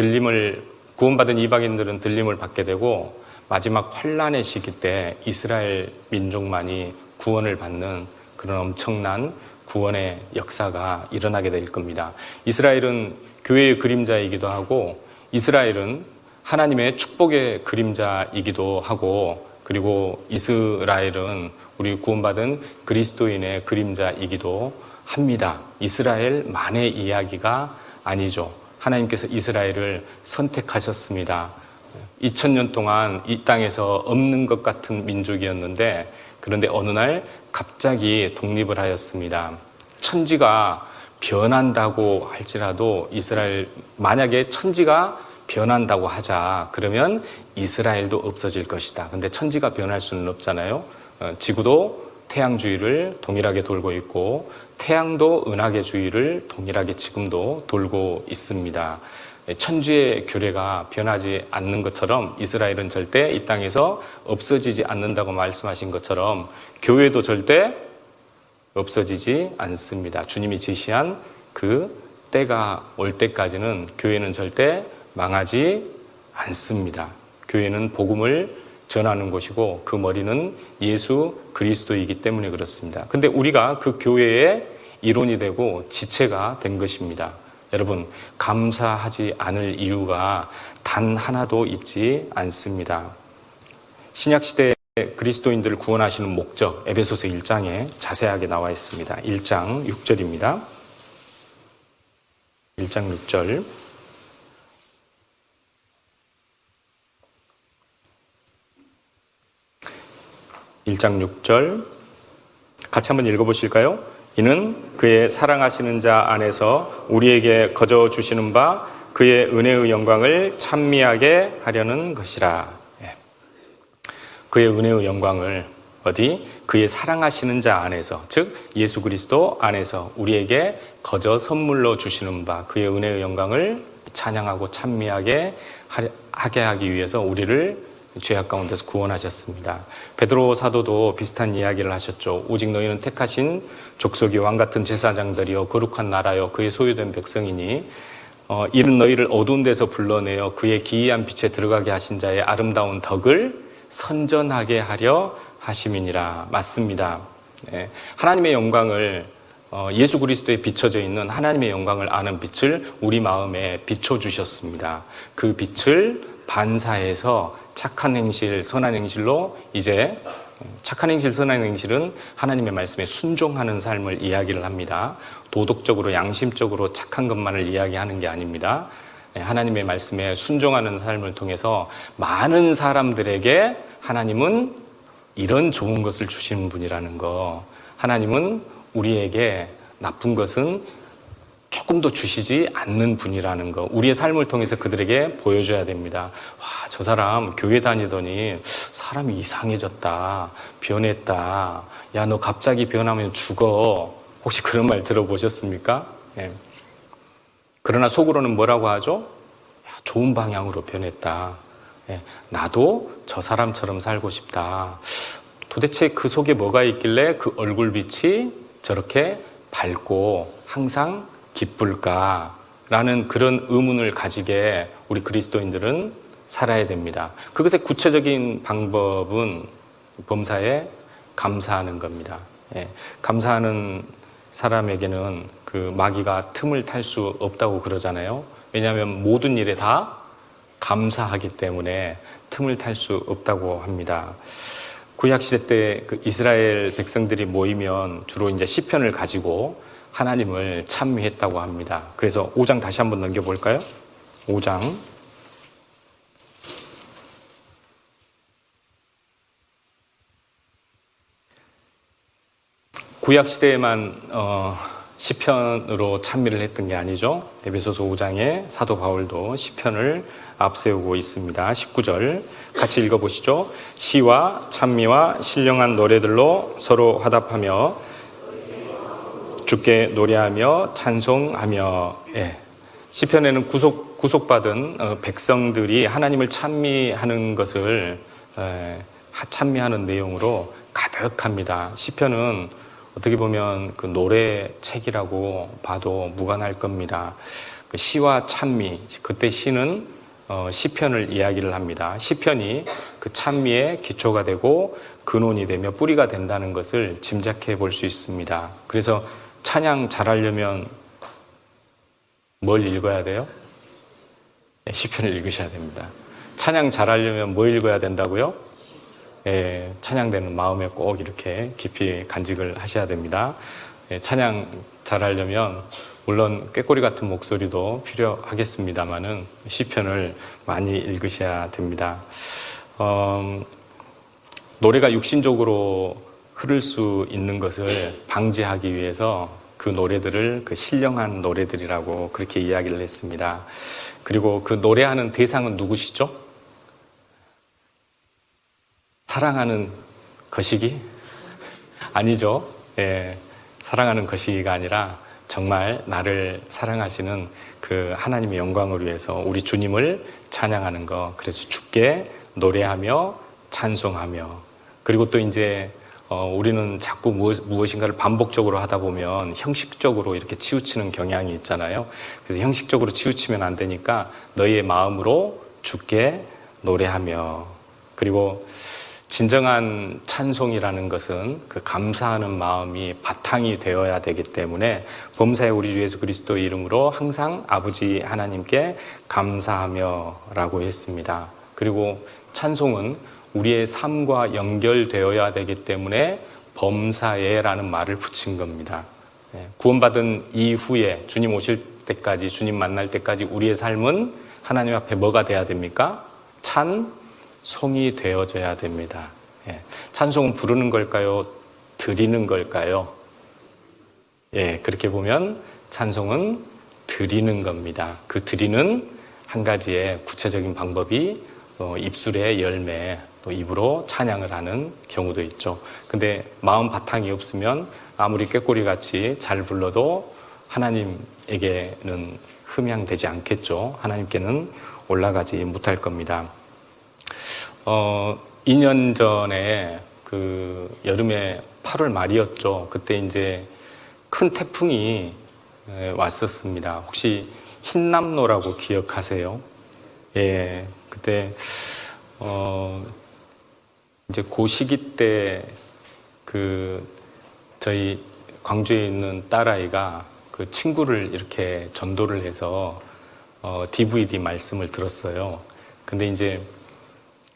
구원받은 이방인들은 들림을 받게 되고 마지막 환란의 시기 때 이스라엘 민족만이 구원을 받는 그런 엄청난 구원의 역사가 일어나게 될 겁니다. 이스라엘은 교회의 그림자이기도 하고 이스라엘은 하나님의 축복의 그림자이기도 하고 그리고 이스라엘은 우리 구원받은 그리스도인의 그림자이기도 합니다. 이스라엘만의 이야기가 아니죠. 하나님께서 이스라엘을 선택하셨습니다. 2000년 동안 이 땅에서 없는 것 같은 민족이었는데 그런데 어느 날 갑자기 독립을 하였습니다. 천지가 변한다고 할지라도 이스라엘, 만약에 천지가 변한다고 하자 그러면 이스라엘도 없어질 것이다. 근데 천지가 변할 수는 없잖아요. 지구도 태양 주위를 동일하게 돌고 있고 태양도 은하계 주위를 동일하게 지금도 돌고 있습니다. 천지의 규례가 변하지 않는 것처럼 이스라엘은 절대 이 땅에서 없어지지 않는다고 말씀하신 것처럼 교회도 절대 없어지지 않습니다. 주님이 제시한 그 때가 올 때까지는 교회는 절대 망하지 않습니다. 교회는 복음을 전하는 곳이고 그 머리는 예수 그리스도이기 때문에 그렇습니다. 근데 우리가 그 교회의 일원이 되고 지체가 된 것입니다. 여러분, 감사하지 않을 이유가 단 하나도 있지 않습니다. 신약시대 그리스도인들을 구원하시는 목적, 에베소서 1장에 자세하게 나와 있습니다. 1장 6절입니다. 1장 6절. (1장 6절) 같이 한번 읽어보실까요? 이는 그의 사랑하시는 자 안에서 우리에게 거저 주시는 바 그의 은혜의 영광을 찬미하게 하려는 것이라. 그의 은혜의 영광을 어디? 그의 사랑하시는 자 안에서, 즉 예수 그리스도 안에서 우리에게 거저 선물로 주시는 바 그의 은혜의 영광을 찬양하고 찬미하게 하게 하기 위해서 우리를 죄악 가운데서 구원하셨습니다. 베드로 사도도 비슷한 이야기를 하셨죠. 오직 너희는 택하신 족속이 왕같은 제사장들이요 거룩한 나라요 그의 소유된 백성이니 이는 너희를 어두운 데서 불러내어 그의 기이한 빛에 들어가게 하신 자의 아름다운 덕을 선전하게 하려 하심이니라. 맞습니다. 하나님의 영광을 예수 그리스도에 비춰져 있는 하나님의 영광을 아는 빛을 우리 마음에 비춰주셨습니다. 그 빛을 반사해서 착한 행실, 선한 행실로 이제 착한 행실, 선한 행실은 하나님의 말씀에 순종하는 삶을 이야기를 합니다. 도덕적으로, 양심적으로 착한 것만을 이야기하는 게 아닙니다. 하나님의 말씀에 순종하는 삶을 통해서 많은 사람들에게 하나님은 이런 좋은 것을 주시는 분이라는 거, 하나님은 우리에게 나쁜 것은 조금도 주시지 않는 분이라는 거, 우리의 삶을 통해서 그들에게 보여줘야 됩니다. 와, 저 사람 교회 다니더니 사람이 이상해졌다, 변했다, 야, 너 갑자기 변하면 죽어. 혹시 그런 말 들어보셨습니까? 그러나 속으로는 뭐라고 하죠? 좋은 방향으로 변했다. 예, 나도 저 사람처럼 살고 싶다. 도대체 그 속에 뭐가 있길래 그 얼굴빛이 저렇게 밝고 항상 기쁠까라는 그런 의문을 가지게 우리 그리스도인들은 살아야 됩니다. 그것의 구체적인 방법은 범사에 감사하는 겁니다. 예, 감사하는 사람에게는 그 마귀가 틈을 탈 수 없다고 그러잖아요. 왜냐하면 모든 일에 다 감사하기 때문에 틈을 탈 수 없다고 합니다. 구약시대 때 그 이스라엘 백성들이 모이면 주로 이제 시편을 가지고 하나님을 찬미했다고 합니다. 그래서 5장 다시 한번 넘겨볼까요? 5장. 구약시대에만 시편으로 찬미를 했던 게 아니죠. 에베소서 5장에 사도 바울도 시편을 앞세우고 있습니다. 19절 같이 읽어보시죠. 시와 찬미와 신령한 노래들로 서로 화답하며 주께 노래하며 찬송하며. 예. 시편에는 구속받은 백성들이 하나님을 찬미하는 것을 찬미하는 내용으로 가득합니다. 시편은 어떻게 보면 그 노래책이라고 봐도 무관할 겁니다. 그 시와 찬미, 그때 시는 시편을 이야기를 합니다. 시편이 그 찬미의 기초가 되고 근원이 되며 뿌리가 된다는 것을 짐작해 볼 수 있습니다. 그래서 찬양 잘하려면 뭘 읽어야 돼요? 네, 시편을 읽으셔야 됩니다. 찬양 잘하려면 뭐 읽어야 된다고요? 예, 찬양되는 마음에 꼭 이렇게 깊이 간직을 하셔야 됩니다. 예, 찬양 잘하려면 물론 꾀꼬리 같은 목소리도 필요하겠습니다만은 시편을 많이 읽으셔야 됩니다. 노래가 육신적으로 흐를 수 있는 것을 방지하기 위해서 그 노래들을 그 신령한 노래들이라고 그렇게 이야기를 했습니다. 그리고 그 노래하는 대상은 누구시죠? 사랑하는 거시기? 아니죠. 예, 사랑하는 거시기가 아니라 정말 나를 사랑하시는 그 하나님의 영광을 위해서 우리 주님을 찬양하는 것. 그래서 주께 노래하며 찬송하며. 그리고 또 이제 우리는 자꾸 무엇인가를 반복적으로 하다 보면 형식적으로 이렇게 치우치는 경향이 있잖아요. 그래서 형식적으로 치우치면 안 되니까 너희의 마음으로 주께 노래하며. 그리고 진정한 찬송이라는 것은 그 감사하는 마음이 바탕이 되어야 되기 때문에 범사에 우리 주 예수 그리스도의 이름으로 항상 아버지 하나님께 감사하며 라고 했습니다. 그리고 찬송은 우리의 삶과 연결되어야 되기 때문에 범사에라는 말을 붙인 겁니다. 구원받은 이후에 주님 오실 때까지, 주님 만날 때까지 우리의 삶은 하나님 앞에 뭐가 돼야 됩니까? 찬송이 되어져야 됩니다. 찬송은 부르는 걸까요? 드리는 걸까요? 예, 그렇게 보면 찬송은 드리는 겁니다. 그 드리는 한 가지의 구체적인 방법이 입술의 열매, 또 입으로 찬양을 하는 경우도 있죠. 근데 마음 바탕이 없으면 아무리 꾀꼬리 같이 잘 불러도 하나님에게는 흠양되지 않겠죠. 하나님께는 올라가지 못할 겁니다. 2년 전에 그 여름에 8월 말이었죠. 그때 이제 큰 태풍이 왔었습니다. 혹시 흰남노라고 기억하세요? 예, 그때 이제 그 시기 때 그 저희 광주에 있는 딸아이가 그 친구를 이렇게 전도를 해서 DVD 말씀을 들었어요. 근데 이제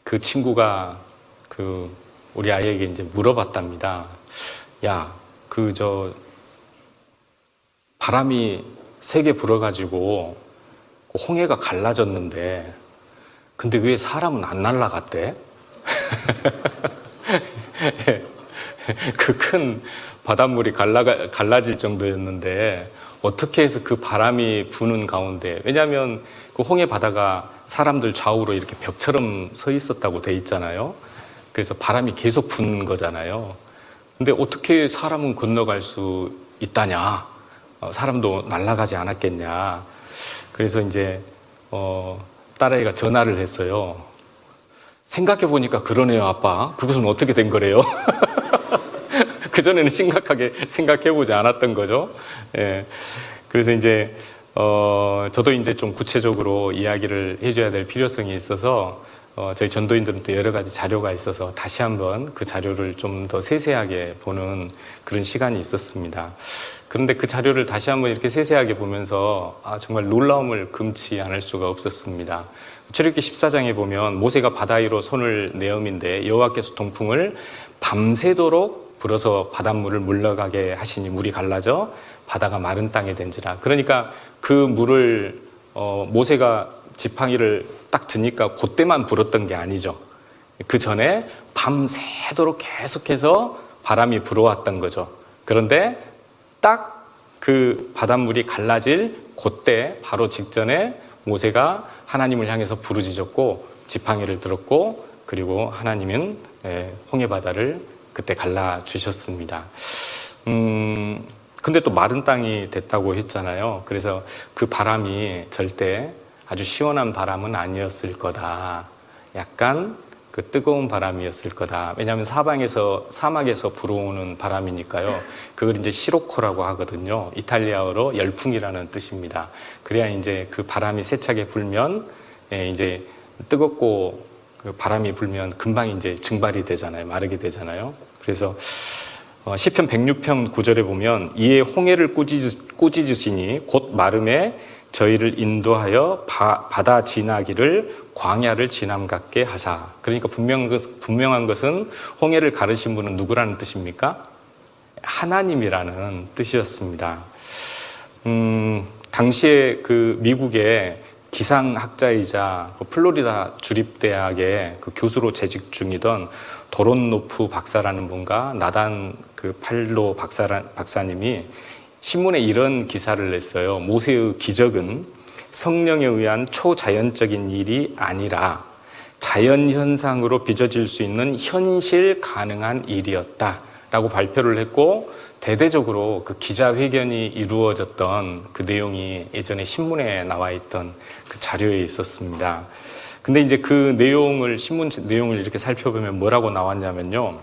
그 친구가 그 우리 아이에게 이제 물어봤답니다. 야, 바람이 세게 불어가지고 그 홍해가 갈라졌는데 근데 왜 사람은 안 날아갔대? 그 큰 바닷물이 갈라질 정도였는데 어떻게 해서 그 바람이 부는 가운데, 왜냐하면 그 홍해 바다가 사람들 좌우로 이렇게 벽처럼 서 있었다고 돼 있잖아요. 그래서 바람이 계속 부는 거잖아요. 근데 어떻게 사람은 건너갈 수 있다냐? 사람도 날아가지 않았겠냐? 그래서 이제 딸아이가 전화를 했어요. 생각해 보니까 그러네요, 아빠. 그것은 어떻게 된 거래요? 그전에는 심각하게 생각해 보지 않았던 거죠. 예. 그래서 이제 저도 이제 좀 구체적으로 이야기를 해줘야 될 필요성이 있어서 저희 전도인들은 또 여러 가지 자료가 있어서 다시 한번 그 자료를 좀 더 세세하게 보는 그런 시간이 있었습니다. 그런데 그 자료를 다시 한번 이렇게 세세하게 보면서 정말 놀라움을 금치 않을 수가 없었습니다. 출애굽기 14장에 보면 모세가 바다 위로 손을 내음인데 여호와께서 동풍을 밤새도록 불어서 바닷물을 물러가게 하시니 물이 갈라져 바다가 마른 땅이 된지라. 그러니까 그 물을 모세가 지팡이를 딱 드니까 그때만 불었던 게 아니죠. 그 전에 밤새도록 계속해서 바람이 불어왔던 거죠. 그런데 딱 그 바닷물이 갈라질 그때 바로 직전에 모세가 하나님을 향해서 부르짖었고 지팡이를 들었고 그리고 하나님은 홍해바다를 그때 갈라주셨습니다. 근데 또 마른 땅이 됐다고 했잖아요. 그래서 그 바람이 절대 아주 시원한 바람은 아니었을 거다. 약간 그 뜨거운 바람이었을 거다. 왜냐하면 사막에서 불어오는 바람이니까요. 그걸 이제 시로코라고 하거든요. 이탈리아어로 열풍이라는 뜻입니다. 그래야 이제 그 바람이 세차게 불면 이제 뜨겁고 그 바람이 불면 금방 이제 증발이 되잖아요. 마르게 되잖아요. 그래서 시편 106편 9절에 보면 이에 홍해를 꾸짖으시니 곧 마름에 저희를 인도하여 바다 지나기를 광야를 지남 같게 하사. 그러니까 분명한 것은 홍해를 가르신 분은 누구라는 뜻입니까? 하나님이라는 뜻이었습니다. 당시에 그 미국의 기상학자이자 플로리다 주립대학의 그 교수로 재직 중이던 도론노프 박사라는 분과 나단 그 팔로 박사님이 신문에 이런 기사를 냈어요. 모세의 기적은 성령에 의한 초자연적인 일이 아니라 자연현상으로 빚어질 수 있는 현실 가능한 일이었다라고 발표를 했고 대대적으로 그 기자회견이 이루어졌던 그 내용이 예전에 신문에 나와 있던 그 자료에 있었습니다. 근데 이제 그 내용을, 신문 내용을 이렇게 살펴보면 뭐라고 나왔냐면요.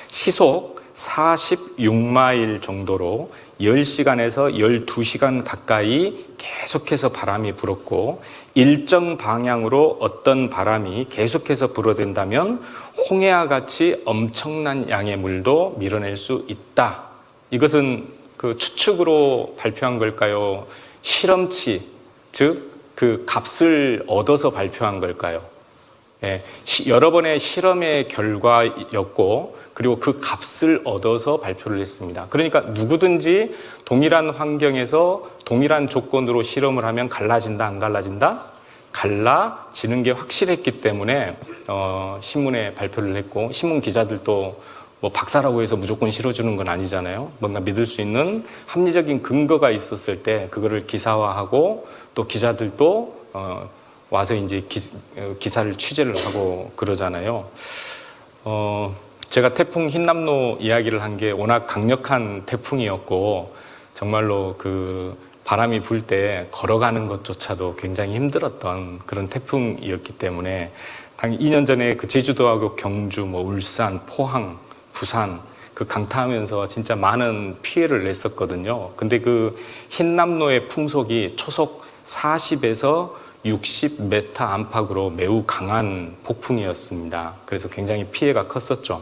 시속 46마일 정도로 10시간에서 12시간 가까이 계속해서 바람이 불었고 일정 방향으로 어떤 바람이 계속해서 불어댄다면 홍해와 같이 엄청난 양의 물도 밀어낼 수 있다. 이것은 그 추측으로 발표한 걸까요? 실험치, 즉 그 값을 얻어서 발표한 걸까요? 여러 번의 실험의 결과였고 그리고 그 값을 얻어서 발표를 했습니다. 그러니까 누구든지 동일한 환경에서 동일한 조건으로 실험을 하면 갈라진다, 안 갈라진다? 갈라지는 게 확실했기 때문에 신문에 발표를 했고 신문 기자들도 뭐 박사라고 해서 무조건 실어주는 건 아니잖아요. 뭔가 믿을 수 있는 합리적인 근거가 있었을 때 그거를 기사화하고 또 기자들도 와서 이제 기사를 취재를 하고 그러잖아요. 제가 태풍 흰남노 이야기를 한 게 워낙 강력한 태풍이었고 정말로 그 바람이 불 때 걸어가는 것조차도 굉장히 힘들었던 그런 태풍이었기 때문에 2년 전에 그 제주도하고 경주, 뭐 울산, 포항, 부산 그 강타하면서 진짜 많은 피해를 냈었거든요. 근데 그 흰남노의 풍속이 초속 40에서 60m 안팎으로 매우 강한 폭풍이었습니다. 그래서 굉장히 피해가 컸었죠.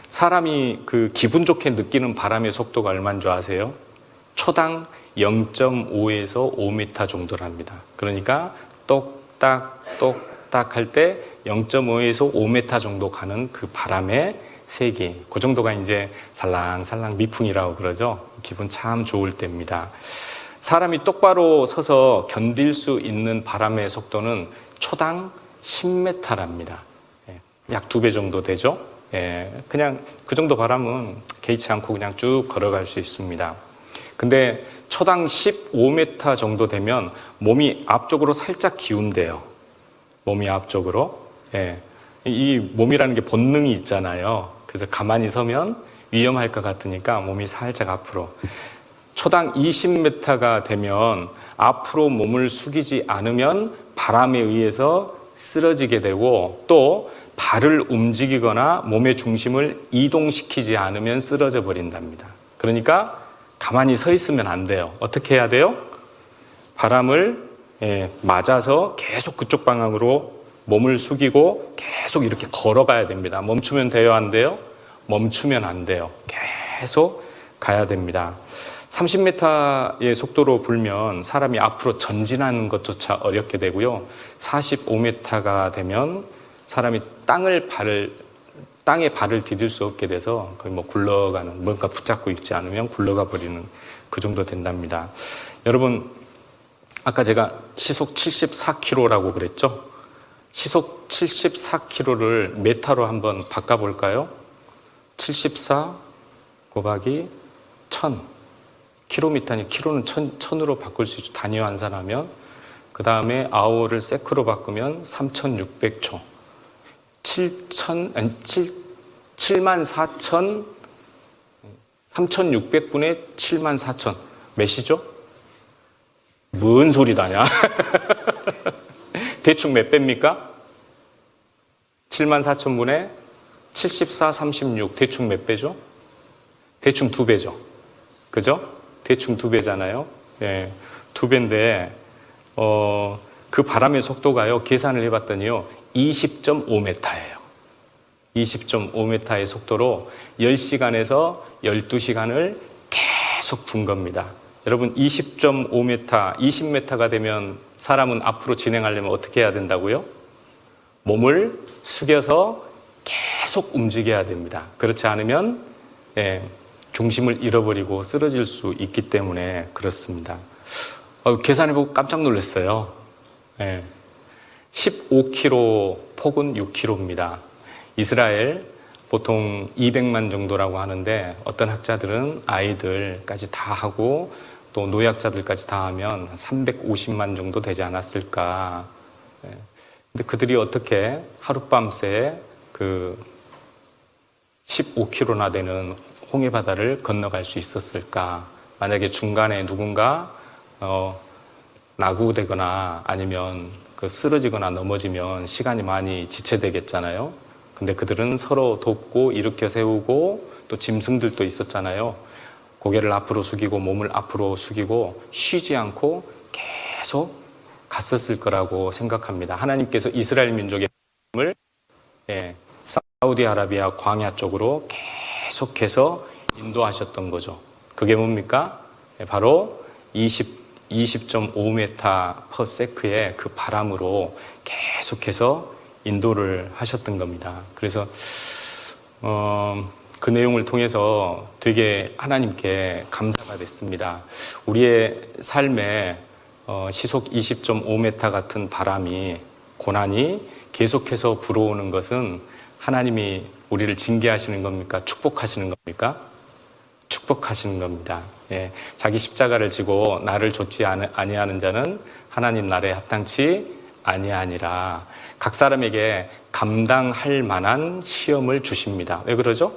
사람이 그 기분 좋게 느끼는 바람의 속도가 얼마인 줄 아세요? 초당 0.5에서 5m 정도랍니다. 그러니까 똑딱 똑딱 할 때 0.5에서 5m 정도 가는 그 바람의 세기, 그 정도가 이제 살랑살랑 미풍이라고 그러죠. 기분 참 좋을 때입니다. 사람이 똑바로 서서 견딜 수 있는 바람의 속도는 초당 10m랍니다. 약 2배 정도 되죠. 그냥 그 정도 바람은 개의치 않고 그냥 쭉 걸어갈 수 있습니다. 근데 초당 15m 정도 되면 몸이 앞쪽으로 살짝 기운대요. 몸이 앞쪽으로. 이 몸이라는 게 본능이 있잖아요. 그래서 가만히 서면 위험할 것 같으니까 몸이 살짝 앞으로. 초당 20m가 되면 앞으로 몸을 숙이지 않으면 바람에 의해서 쓰러지게 되고 또 발을 움직이거나 몸의 중심을 이동시키지 않으면 쓰러져 버린답니다. 그러니까 가만히 서 있으면 안 돼요. 어떻게 해야 돼요? 바람을 맞아서 계속 그쪽 방향으로 몸을 숙이고 계속 이렇게 걸어가야 됩니다. 멈추면 돼요? 안 돼요? 멈추면 안 돼요. 계속 가야 됩니다. 30m의 속도로 불면 사람이 앞으로 전진하는 것조차 어렵게 되고요. 45m가 되면 사람이 땅에 발을 디딜 수 없게 돼서 거의 뭐 굴러가는, 뭔가 붙잡고 있지 않으면 굴러가 버리는 그 정도 된답니다. 여러분, 아까 제가 시속 74km라고 그랬죠? 시속 74km를 메타로 한번 바꿔볼까요? 74 곱하기 1000 킬로미터니 킬로는 1000으로 바꿀 수 있죠. 단위 환산하면. 그 다음에 아워를 세크로 바꾸면 3600초. 74,000 3600분의 74,000 몇이죠? 뭔 소리다냐? 대충 몇 배입니까? 74,000분의 74, 36 대충 몇 배죠? 대충 2배죠. 그죠? 대충 2배잖아요. 예, 2배인데 그 바람의 속도가요, 계산을 해봤더니요 20.5m예요. 20.5m의 속도로 10시간에서 12시간을 계속 분 겁니다. 여러분, 20.5m, 20m가 되면 사람은 앞으로 진행하려면 어떻게 해야 된다고요? 몸을 숙여서 계속 움직여야 됩니다. 그렇지 않으면 중심을 잃어버리고 쓰러질 수 있기 때문에 그렇습니다. 계산해보고 깜짝 놀랐어요. 15km, 폭은 6km입니다. 이스라엘 보통 200만 정도라고 하는데 어떤 학자들은 아이들까지 다 하고 또 노약자들까지 다 하면 350만 정도 되지 않았을까. 근데 그들이 어떻게 하룻밤새 그 15km나 되는 홍해바다를 건너갈 수 있었을까? 만약에 중간에 누군가 낙우되거나 아니면 쓰러지거나 넘어지면 시간이 많이 지체되겠잖아요. 근데 그들은 서로 돕고 일으켜 세우고 또 짐승들도 있었잖아요. 고개를 앞으로 숙이고 몸을 앞으로 숙이고 쉬지 않고 계속 갔었을 거라고 생각합니다. 하나님께서 이스라엘 민족의 힘을 사우디아라비아 광야 쪽으로 계속해서 인도하셨던 거죠. 그게 뭡니까? 바로 20.5m/s의 그 바람으로 계속해서 인도를 하셨던 겁니다. 그래서 그 내용을 통해서 되게 하나님께 감사가 됐습니다. 우리의 삶에 시속 20.5m 같은 바람이, 고난이 계속해서 불어오는 것은 하나님이 우리를 징계하시는 겁니까? 축복하시는 겁니까? 축복하시는 겁니다. 자기 십자가를 지고 나를 좇지 아니하는 자는 하나님 나라에 합당치 아니하니라. 각 사람에게 감당할 만한 시험을 주십니다. 왜 그러죠?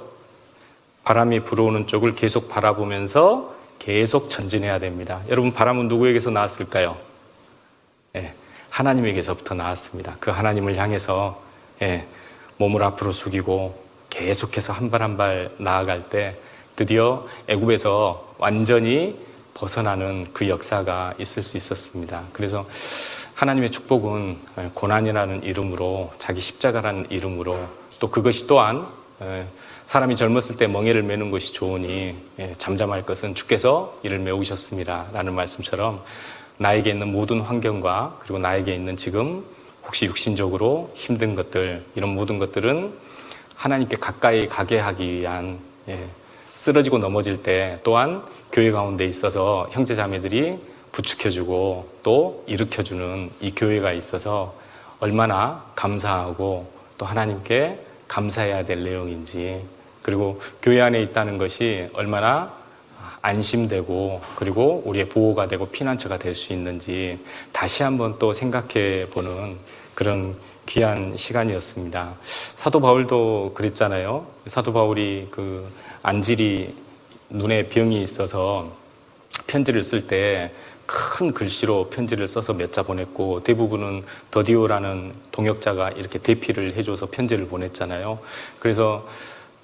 바람이 불어오는 쪽을 계속 바라보면서 계속 전진해야 됩니다. 여러분, 바람은 누구에게서 나왔을까요? 하나님에게서부터 나왔습니다. 그 하나님을 향해서 몸을 앞으로 숙이고 계속해서 한 발 한 발 나아갈 때 드디어 애굽에서 완전히 벗어나는 그 역사가 있을 수 있었습니다. 그래서 하나님의 축복은 고난이라는 이름으로, 자기 십자가라는 이름으로, 또 그것이 또한 사람이 젊었을 때 멍에를 메는 것이 좋으니 잠잠할 것은 주께서 이를 메우셨습니다 라는 말씀처럼 나에게 있는 모든 환경과 그리고 나에게 있는 지금 혹시 육신적으로 힘든 것들, 이런 모든 것들은 하나님께 가까이 가게 하기 위한, 쓰러지고 넘어질 때 또한 교회 가운데 있어서 형제자매들이 부축해주고 또 일으켜주는 이 교회가 있어서 얼마나 감사하고 또 하나님께 감사해야 될 내용인지, 그리고 교회 안에 있다는 것이 얼마나 안심되고 그리고 우리의 보호가 되고 피난처가 될 수 있는지 다시 한번 또 생각해 보는 그런 귀한 시간이었습니다. 사도 바울도 그랬잖아요. 사도 바울이 안질이 눈에 병이 있어서 편지를 쓸 때 큰 글씨로 편지를 써서 몇 자 보냈고, 대부분은 더디오라는 동역자가 이렇게 대피를 해줘서 편지를 보냈잖아요. 그래서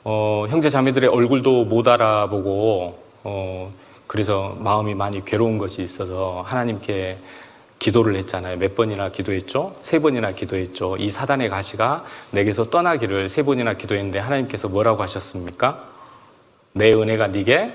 형제 자매들의 얼굴도 못 알아보고 그래서 마음이 많이 괴로운 것이 있어서 하나님께 기도를 했잖아요. 몇 번이나 기도했죠? 3번이나 기도했죠. 이 사단의 가시가 내게서 떠나기를 3번이나 기도했는데 하나님께서 뭐라고 하셨습니까? 내 은혜가 네게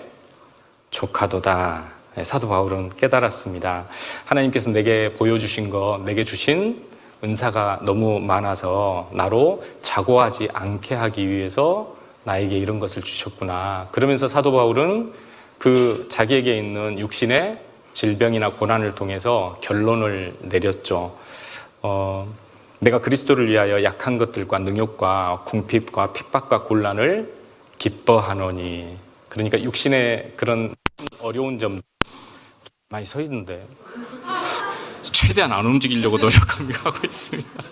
족하도다. 사도 바울은 깨달았습니다. 하나님께서 내게 보여주신 것, 내게 주신 은사가 너무 많아서 나로 자고하지 않게 하기 위해서 나에게 이런 것을 주셨구나. 그러면서 사도 바울은 그 자기에게 있는 육신의 질병이나 고난을 통해서 결론을 내렸죠. 내가 그리스도를 위하여 약한 것들과 능욕과 궁핍과 핍박과 곤란을 기뻐하노니. 그러니까 육신의 그런 어려운 점 많이 서 있는데 최대한 안 움직이려고 노력하고 있습니다.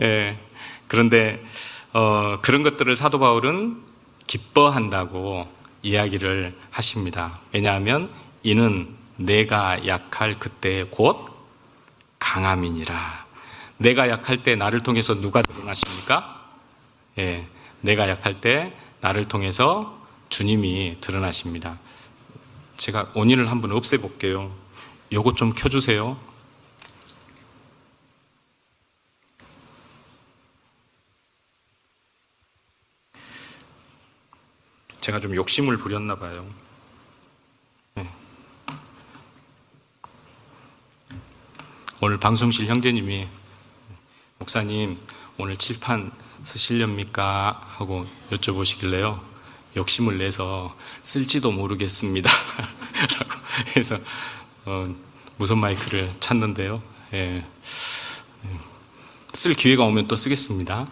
예, 그런데 그런 것들을 사도 바울은 기뻐한다고 이야기를 하십니다. 왜냐하면 이는 내가 약할 그때 곧 강함이니라. 내가 약할 때 나를 통해서 누가 드러나십니까? 예, 내가 약할 때 나를 통해서 주님이 드러나십니다. 제가 온인을 한번 없애볼게요. 요거 좀 켜주세요. 제가 좀 욕심을 부렸나 봐요. 네. 오늘 방송실 형제님이 목사님 오늘 칠판 쓰시렵니까? 하고 여쭤보시길래요. 욕심을 내서 쓸지도 모르겠습니다. 라고 해서 무선 마이크를 찾는데요. 예. 쓸 기회가 오면 또 쓰겠습니다.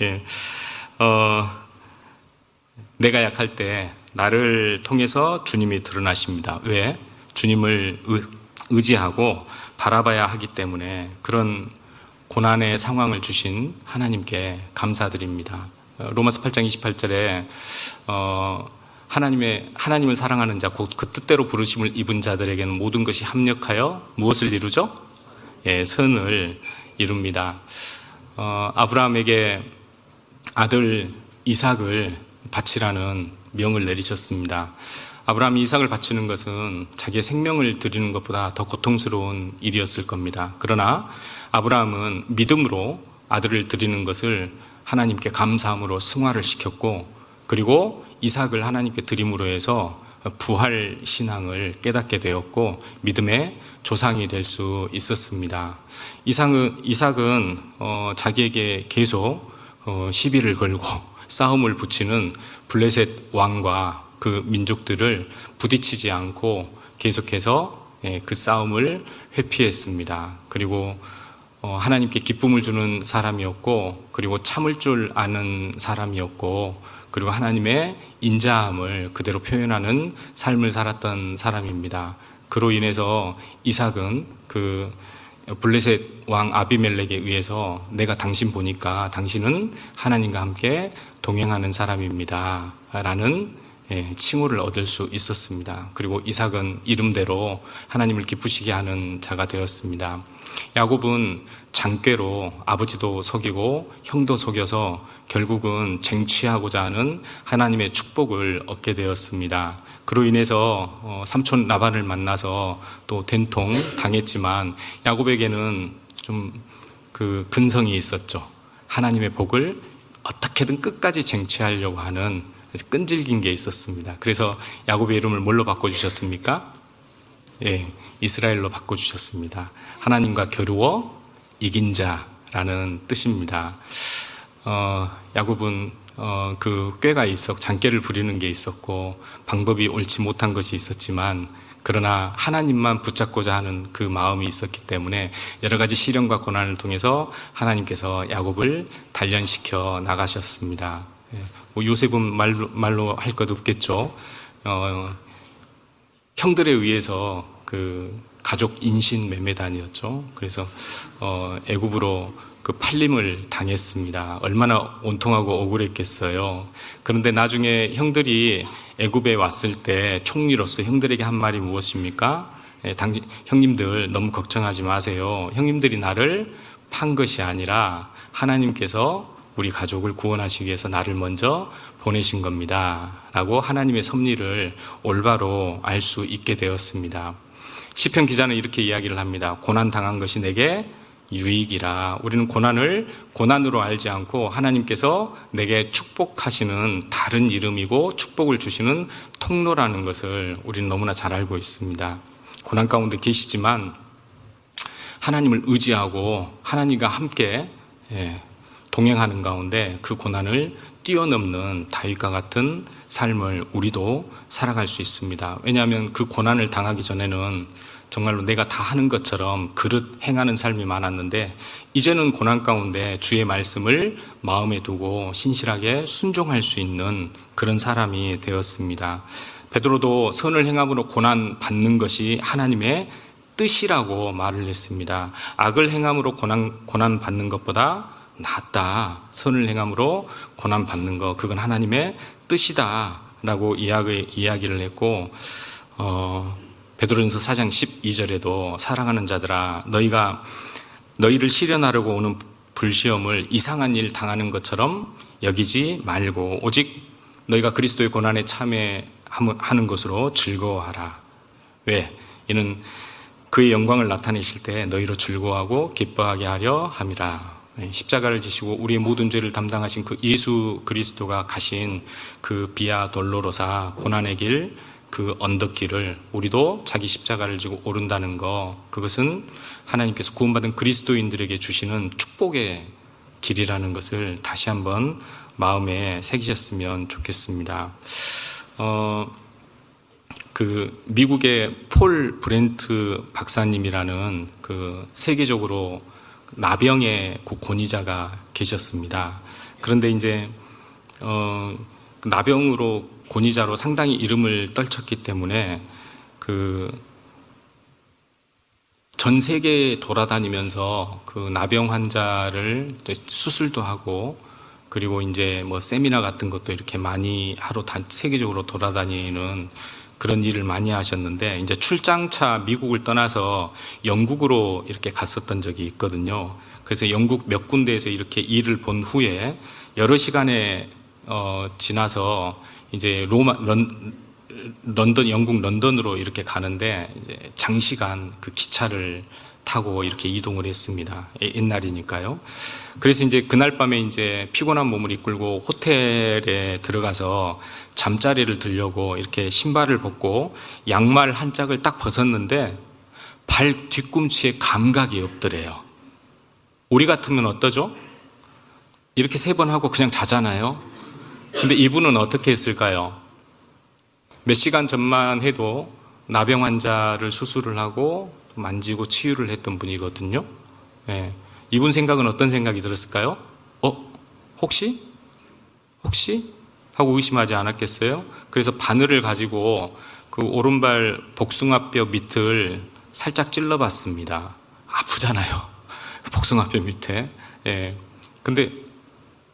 예. 내가 약할 때 나를 통해서 주님이 드러나십니다. 왜? 주님을 의지하고 바라봐야 하기 때문에 그런 고난의 상황을 주신 하나님께 감사드립니다. 로마서 8장 28절에 하나님을 사랑하는 자, 곧 그 뜻대로 부르심을 입은 자들에게는 모든 것이 합력하여 무엇을 이루죠? 예, 선을 이룹니다. 아브라함에게 아들 이삭을 바치라는 명을 내리셨습니다. 아브라함이 이삭을 바치는 것은 자기의 생명을 드리는 것보다 더 고통스러운 일이었을 겁니다. 그러나 아브라함은 믿음으로 아들을 드리는 것을 하나님께 감사함으로 승화를 시켰고, 그리고 이삭을 하나님께 드림으로 해서 부활 신앙을 깨닫게 되었고 믿음의 조상이 될 수 있었습니다. 이삭은 자기에게 계속 시비를 걸고 싸움을 붙이는 블레셋 왕과 그 민족들을 부딪히지 않고 계속해서 그 싸움을 회피했습니다. 그리고 하나님께 기쁨을 주는 사람이었고, 그리고 참을 줄 아는 사람이었고, 그리고 하나님의 인자함을 그대로 표현하는 삶을 살았던 사람입니다. 그로 인해서 이삭은 그 블레셋 왕 아비멜렉에 의해서 내가 당신 보니까 당신은 하나님과 함께 동행하는 사람입니다 라는 칭호를 얻을 수 있었습니다. 그리고 이삭은 이름대로 하나님을 기쁘시게 하는 자가 되었습니다. 야곱은 장꾀로 아버지도 속이고 형도 속여서 결국은 쟁취하고자 하는 하나님의 축복을 얻게 되었습니다. 그로 인해서 삼촌 라반을 만나서 또 된통 당했지만 야곱에게는 좀 그 근성이 있었죠. 하나님의 복을 어떻게든 끝까지 쟁취하려고 하는 끈질긴 게 있었습니다. 그래서 야곱의 이름을 뭘로 바꿔주셨습니까? 예, 이스라엘로 바꿔주셨습니다. 하나님과 겨루어 이긴 자라는 뜻입니다. 야곱은 그 꾀가 장꾀를 부리는 게 있었고 방법이 옳지 못한 것이 있었지만, 그러나 하나님만 붙잡고자 하는 그 마음이 있었기 때문에 여러 가지 시련과 고난을 통해서 하나님께서 야곱을 단련시켜 나가셨습니다. 요셉은 말로 할 것 없겠죠. 형들에 의해서 그 가족 인신 매매단이었죠. 그래서 애굽으로 그 팔림을 당했습니다. 얼마나 온통하고 억울했겠어요. 그런데 나중에 형들이 애굽에 왔을 때 총리로서 형들에게 한 말이 무엇입니까? 형님들 너무 걱정하지 마세요. 형님들이 나를 판 것이 아니라 하나님께서 우리 가족을 구원하시기 위해서 나를 먼저 보내신 겁니다. 라고 하나님의 섭리를 올바로 알 수 있게 되었습니다. 시편 기자는 이렇게 이야기를 합니다. 고난 당한 것이 내게 유익이라. 우리는 고난을 고난으로 알지 않고 하나님께서 내게 축복하시는 다른 이름이고 축복을 주시는 통로라는 것을 우리는 너무나 잘 알고 있습니다. 고난 가운데 계시지만 하나님을 의지하고 하나님과 함께 동행하는 가운데 그 고난을 뛰어넘는 다윗과 같은 삶을 우리도 살아갈 수 있습니다. 왜냐하면 그 고난을 당하기 전에는 정말로 내가 다 하는 것처럼 그릇 행하는 삶이 많았는데 이제는 고난 가운데 주의 말씀을 마음에 두고 신실하게 순종할 수 있는 그런 사람이 되었습니다. 베드로도 선을 행함으로 고난 받는 것이 하나님의 뜻이라고 말을 했습니다. 악을 행함으로 고난 받는 것보다 낫다. 선을 행함으로 고난 받는 것, 그건 하나님의 뜻이다 라고 이야기를 했고 베드로전서 4장 12절에도 사랑하는 자들아 너희를 시련하려고 오는 불시험을 이상한 일 당하는 것처럼 여기지 말고 오직 너희가 그리스도의 고난에 참여하는 것으로 즐거워하라. 왜? 이는 그의 영광을 나타내실 때 너희로 즐거워하고 기뻐하게 하려 함이라. 십자가를 지시고 우리의 모든 죄를 담당하신 그 예수 그리스도가 가신 그 비아 돌로로사 고난의 길, 그 언덕길을 우리도 자기 십자가를 지고 오른다는 것, 그것은 하나님께서 구원받은 그리스도인들에게 주시는 축복의 길이라는 것을 다시 한번 마음에 새기셨으면 좋겠습니다. 그 미국의 폴 브렌트 박사님이라는 그 세계적으로 나병의 권위자가 계셨습니다. 그런데 이제 나병으로 권위자로 상당히 이름을 떨쳤기 때문에 그 전 세계에 돌아다니면서 그 나병 환자를 수술도 하고 그리고 이제 뭐 세미나 같은 것도 이렇게 많이 하러 세계적으로 돌아다니는 그런 일을 많이 하셨는데 이제 출장차 미국을 떠나서 영국으로 이렇게 갔었던 적이 있거든요. 그래서 영국 몇 군데에서 이렇게 일을 본 후에 여러 시간에 지나서 이제 영국 런던으로 이렇게 가는데 이제 장시간 그 기차를 타고 이렇게 이동을 했습니다. 옛날이니까요. 그래서 이제 그날 밤에 이제 피곤한 몸을 이끌고 호텔에 들어가서 잠자리를 들려고 이렇게 신발을 벗고 양말 한 짝을 딱 벗었는데 발 뒤꿈치에 감각이 없더래요. 우리 같으면 어떠죠? 이렇게 3번 하고 그냥 자잖아요. 근데 이분은 어떻게 했을까요? 몇 시간 전만 해도 나병 환자를 수술을 하고 만지고 치유를 했던 분이거든요. 네. 이분 생각은 어떤 생각이 들었을까요? 혹시 하고 의심하지 않았겠어요? 그래서 바늘을 가지고 그 오른발 복숭아뼈 밑을 살짝 찔러봤습니다. 아프잖아요. 복숭아뼈 밑에. 예. 근데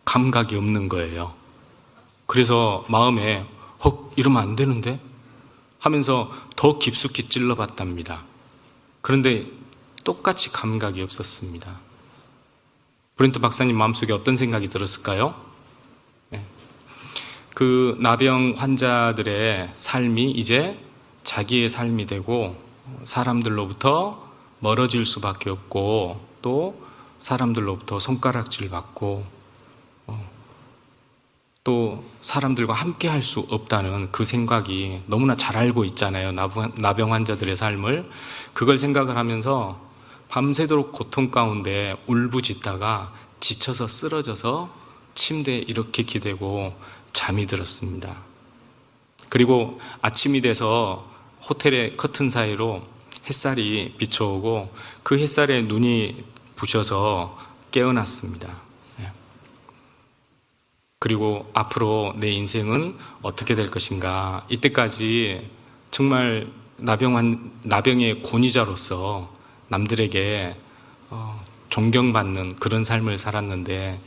감각이 없는 거예요. 그래서 마음에 이러면 안 되는데 하면서 더 깊숙이 찔러봤답니다. 그런데 똑같이 감각이 없었습니다. 브렌트 박사님 마음속에 어떤 생각이 들었을까요? 네. 그 나병 환자들의 삶이 이제 자기의 삶이 되고 사람들로부터 멀어질 수밖에 없고 또 사람들로부터 손가락질 받고 또 사람들과 함께 할 수 없다는 그 생각이 너무나 잘 알고 있잖아요. 나병 환자들의 삶을. 그걸 생각을 하면서 밤새도록 고통 가운데 울부짖다가 지쳐서 쓰러져서 침대에 이렇게 기대고 잠이 들었습니다. 그리고 아침이 돼서 호텔의 커튼 사이로 햇살이 비춰오고 그 햇살에 눈이 부셔서 깨어났습니다. 그리고 앞으로 내 인생은 어떻게 될 것인가. 이때까지 정말 나병의 권위자로서 남들에게 존경받는 그런 삶을 살았는데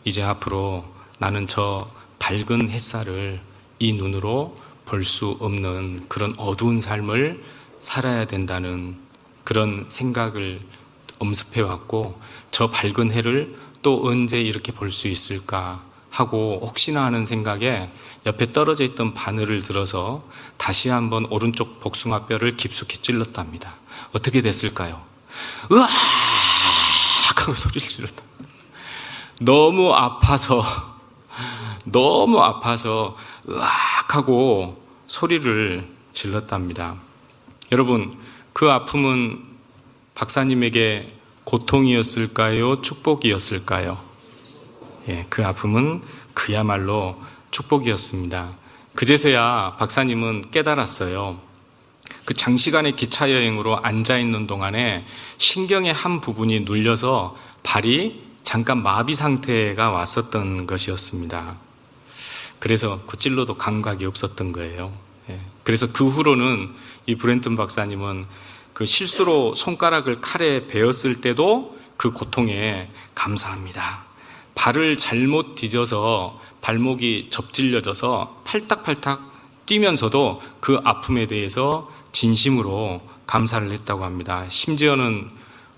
이제 앞으로 나는 저 밝은 햇살을 이 눈으로 볼 수 없는 그런 어두운 삶을 살아야 된다는 그런 생각을 엄습해 왔고, 저 밝은 해를 또 언제 이렇게 볼 수 있을까 하고 혹시나 하는 생각에 옆에 떨어져 있던 바늘을 들어서 다시 한번 오른쪽 복숭아뼈를 깊숙이 찔렀답니다. 어떻게 됐을까요? 으악 하고 소리를 질렀다. 너무 아파서 으악 하고 소리를 질렀답니다. 여러분, 그 아픔은 박사님에게 고통이었을까요? 축복이었을까요? 예, 그 아픔은 그야말로 축복이었습니다. 그제서야 박사님은 깨달았어요. 그 장시간의 기차 여행으로 앉아있는 동안에 신경의 한 부분이 눌려서 발이 잠깐 마비 상태가 왔었던 것이었습니다. 그래서 그 찔러도 감각이 없었던 거예요. 예. 그래서 그 후로는 이 브랜튼 박사님은 그 실수로 손가락을 칼에 베었을 때도 그 고통에 감사합니다. 발을 잘못 디뎌서 발목이 접질려져서 팔딱팔딱 뛰면서도 그 아픔에 대해서 진심으로 감사를 했다고 합니다. 심지어는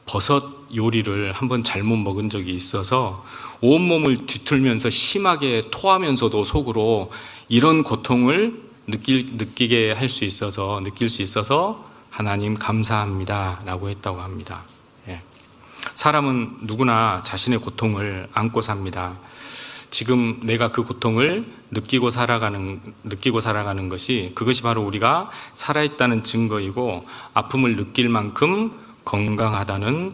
버섯 요리를 한번 잘못 먹은 적이 있어서 온몸을 뒤틀면서 심하게 토하면서도 속으로 이런 고통을 느끼게 할 수 있어서, 느낄 수 있어서 하나님 감사합니다 라고 했다고 합니다. 예. 사람은 누구나 자신의 고통을 안고 삽니다. 지금 내가 그 고통을 느끼고 살아가는 것이, 그것이 바로 우리가 살아있다는 증거이고 아픔을 느낄 만큼 건강하다는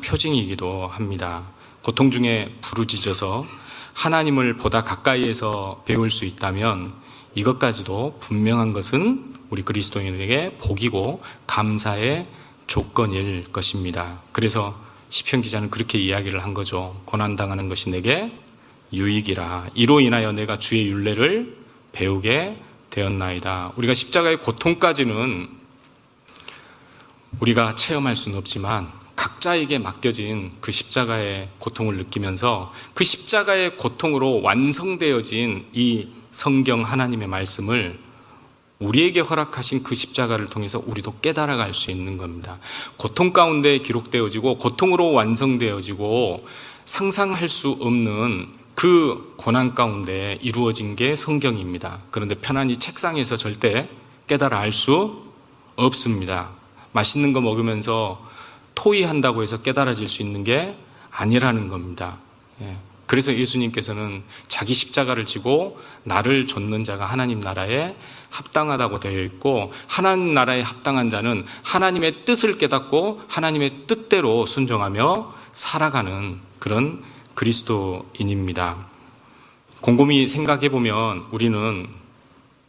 표징이기도 합니다. 고통 중에 부르짖어서 하나님을 보다 가까이에서 배울 수 있다면 이것까지도 분명한 것은 우리 그리스도인에게 복이고 감사의 조건일 것입니다. 그래서 시편 기자는 그렇게 이야기를 한 거죠. 고난당하는 것이 내게 유익이라. 이로 인하여 내가 주의 율례를 배우게 되었나이다. 우리가 십자가의 고통까지는 우리가 체험할 수는 없지만 각자에게 맡겨진 그 십자가의 고통을 느끼면서 그 십자가의 고통으로 완성되어진 이 성경 하나님의 말씀을 우리에게 허락하신 그 십자가를 통해서 우리도 깨달아갈 수 있는 겁니다. 고통 가운데 기록되어지고 고통으로 완성되어지고 상상할 수 없는 그 고난 가운데 이루어진 게 성경입니다. 그런데 편안히 책상에서 절대 깨달아 알 수 없습니다. 맛있는 거 먹으면서 토의한다고 해서 깨달아질 수 있는 게 아니라는 겁니다. 예. 그래서 예수님께서는 자기 십자가를 지고 나를 좇는 자가 하나님 나라에 합당하다고 되어 있고, 하나님 나라에 합당한 자는 하나님의 뜻을 깨닫고 하나님의 뜻대로 순종하며 살아가는 그런 그리스도인입니다. 곰곰이 생각해 보면 우리는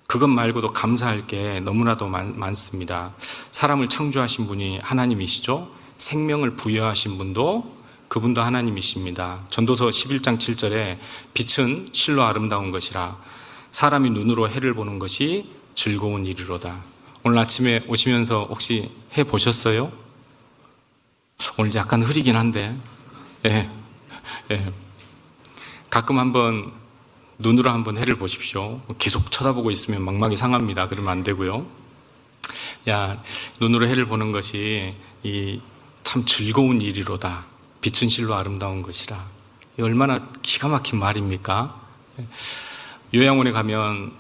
그것 말고도 감사할 게 너무나도 많습니다. 사람을 창조하신 분이 하나님이시죠. 생명을 부여하신 분도 그분도 하나님이십니다. 전도서 11장 7절에 빛은 실로 아름다운 것이라 사람이 눈으로 해를 보는 것이 즐거운 일이로다. 오늘 아침에 오시면서 혹시 해 보셨어요? 오늘 약간 흐리긴 한데, 예. 가끔 한번 눈으로 한번 해를 보십시오. 계속 쳐다보고 있으면 망막이 상합니다. 그러면 안 되고요. 눈으로 해를 보는 것이 참 즐거운 일이로다. 빛은 실로 아름다운 것이라. 얼마나 기가 막힌 말입니까? 요양원에 가면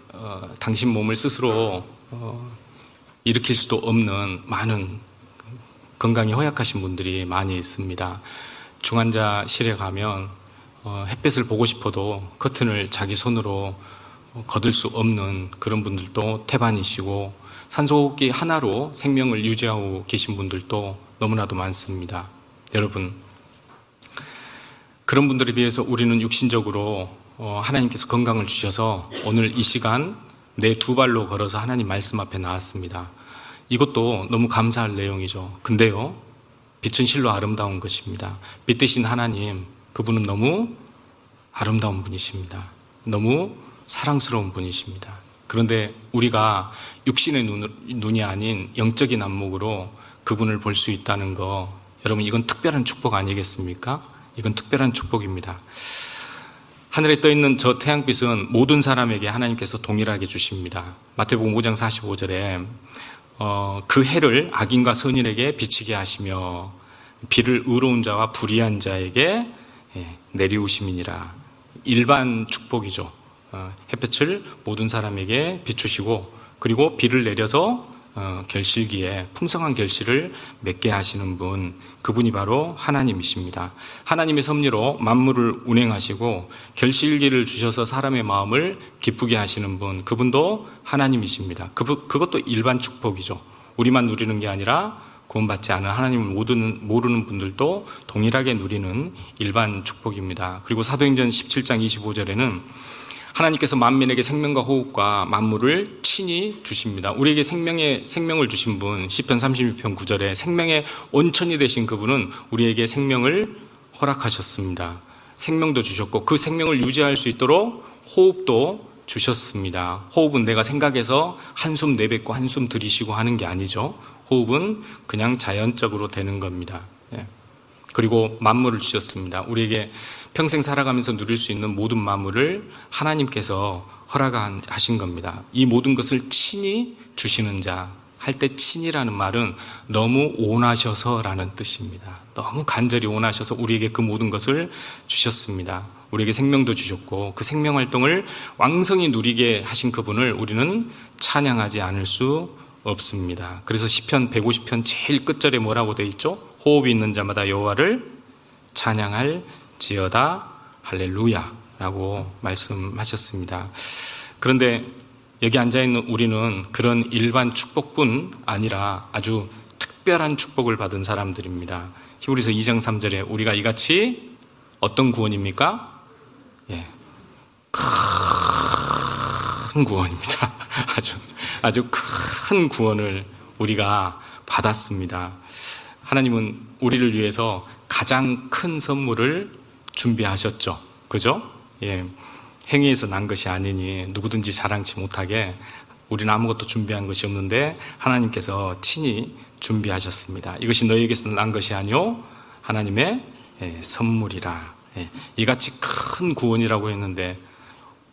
당신 몸을 스스로 일으킬 수도 없는 많은 건강이 허약하신 분들이 많이 있습니다. 중환자실에 가면 햇빛을 보고 싶어도 커튼을 자기 손으로 거들 수 없는 그런 분들도 태반이시고, 산소호흡기 하나로 생명을 유지하고 계신 분들도 너무나도 많습니다. 여러분, 그런 분들에 비해서 우리는 육신적으로 하나님께서 건강을 주셔서 오늘 이 시간 내 두 발로 걸어서 하나님 말씀 앞에 나왔습니다. 이것도 너무 감사할 내용이죠. 근데요, 빛은 실로 아름다운 것입니다. 빛 대신 하나님, 그분은 너무 아름다운 분이십니다. 너무 사랑스러운 분이십니다. 그런데 우리가 육신의 눈이 아닌 영적인 안목으로 그분을 볼 수 있다는 거, 여러분, 이건 특별한 축복 아니겠습니까? 이건 특별한 축복입니다. 하늘에 떠있는 저 태양빛은 모든 사람에게 하나님께서 동일하게 주십니다. 마태복음 5장 45절에 그 해를 악인과 선인에게 비치게 하시며 비를 의로운 자와 불의한 자에게 내리우심이니라. 일반 축복이죠. 햇볕을 모든 사람에게 비추시고 그리고 비를 내려서 결실기에 풍성한 결실을 맺게 하시는 분, 그분이 바로 하나님이십니다. 하나님의 섭리로 만물을 운행하시고 결실기를 주셔서 사람의 마음을 기쁘게 하시는 분, 그분도 하나님이십니다. 그것도 일반 축복이죠. 우리만 누리는 게 아니라 구원받지 않은 하나님을 모르는 분들도 동일하게 누리는 일반 축복입니다. 그리고 사도행전 17장 25절에는 하나님께서 만민에게 생명과 호흡과 만물을 친히 주십니다. 우리에게 생명을 주신 분, 시편 36편 9절에 생명의 온천이 되신 그분은 우리에게 생명을 허락하셨습니다. 생명도 주셨고 그 생명을 유지할 수 있도록 호흡도 주셨습니다. 호흡은 내가 생각해서 한숨 내뱉고 한숨 들이쉬고 하는 게 아니죠. 호흡은 그냥 자연적으로 되는 겁니다. 그리고 만물을 주셨습니다. 우리에게 평생 살아가면서 누릴 수 있는 모든 만물을 하나님께서 허락하신 겁니다. 이 모든 것을 친히 주시는 자, 할 때 친이라는 말은 너무 원하셔서라는 뜻입니다. 너무 간절히 원하셔서 우리에게 그 모든 것을 주셨습니다. 우리에게 생명도 주셨고 그 생명 활동을 왕성히 누리게 하신 그분을 우리는 찬양하지 않을 수 없습니다. 그래서 시편 150편 제일 끝절에 뭐라고 되어 있죠? 호흡이 있는 자마다 여호와를 찬양할지어다 할렐루야 라고 말씀하셨습니다. 그런데 여기 앉아있는 우리는 그런 일반 축복뿐 아니라 아주 특별한 축복을 받은 사람들입니다. 히브리서 2장 3절에 우리가 이같이 어떤 구원입니까? 큰 구원입니다. 아주 큰 구원을 우리가 받았습니다. 하나님은 우리를 위해서 가장 큰 선물을 준비하셨죠. 그죠? 행위에서 난 것이 아니니 누구든지 자랑치 못하게 우리는 아무것도 준비한 것이 없는데 하나님께서 친히 준비하셨습니다. 이것이 너희에게서 난 것이 아니오 하나님의 선물이라. 이같이 큰 구원이라고 했는데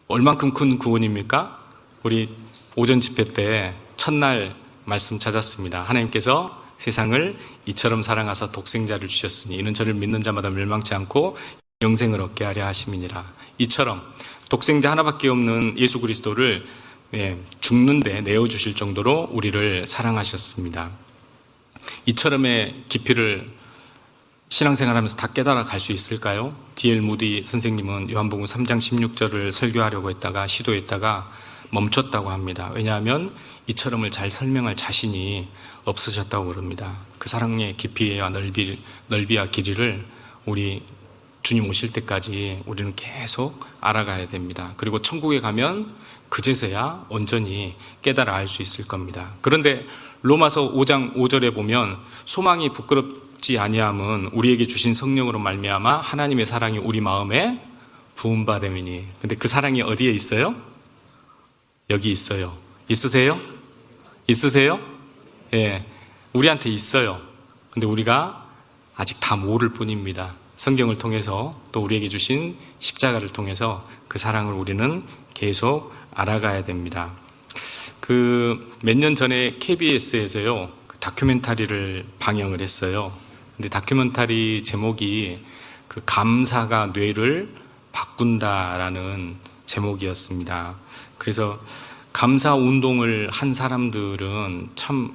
얼만큼 큰 구원입니까? 우리 오전 집회 때 첫날 말씀 찾았습니다. 하나님께서 세상을 이처럼 사랑하사 독생자를 주셨으니 이는 저를 믿는 자마다 멸망치 않고 영생을 얻게 하려 하심이니라. 이처럼 독생자 하나밖에 없는 예수 그리스도를 죽는데 내어주실 정도로 우리를 사랑하셨습니다. 이처럼의 깊이를 신앙생활하면서 다 깨달아 갈 수 있을까요? D.L. 무디 선생님은 요한복음 3장 16절을 설교하려고 했다가 시도했다가 멈췄다고 합니다. 왜냐하면 이처럼을 잘 설명할 자신이 없으셨다고 그럽니다. 그 사랑의 깊이와 넓이와 길이를 우리 주님 오실 때까지 우리는 계속 알아가야 됩니다. 그리고 천국에 가면 그제서야 온전히 깨달아 알 수 있을 겁니다. 그런데 로마서 5장 5절에 보면 소망이 부끄럽지 아니함은 우리에게 주신 성령으로 말미암아 하나님의 사랑이 우리 마음에 부음받음이니. 근데 그 사랑이 어디에 있어요? 여기 있어요. 있으세요? 있으세요? 우리한테 있어요. 근데 우리가 아직 다 모를 뿐입니다. 성경을 통해서 또 우리에게 주신 십자가를 통해서 그 사랑을 우리는 계속 알아가야 됩니다. 몇 년 전에 KBS에서요 다큐멘터리를 방영을 했어요. 근데 다큐멘터리 제목이 감사가 뇌를 바꾼다라는 제목이었습니다. 그래서 감사 운동을 한 사람들은 참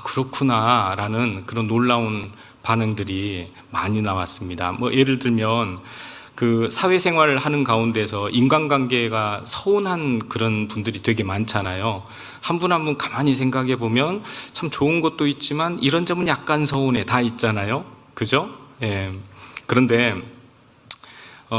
그렇구나라는 그런 놀라운 반응들이 많이 나왔습니다. 예를 들면 사회생활을 하는 가운데서 인간관계가 서운한 그런 분들이 되게 많잖아요. 한 분 한 분 가만히 생각해 보면 참 좋은 것도 있지만 이런 점은 약간 서운해 다 있잖아요. 그죠? 그런데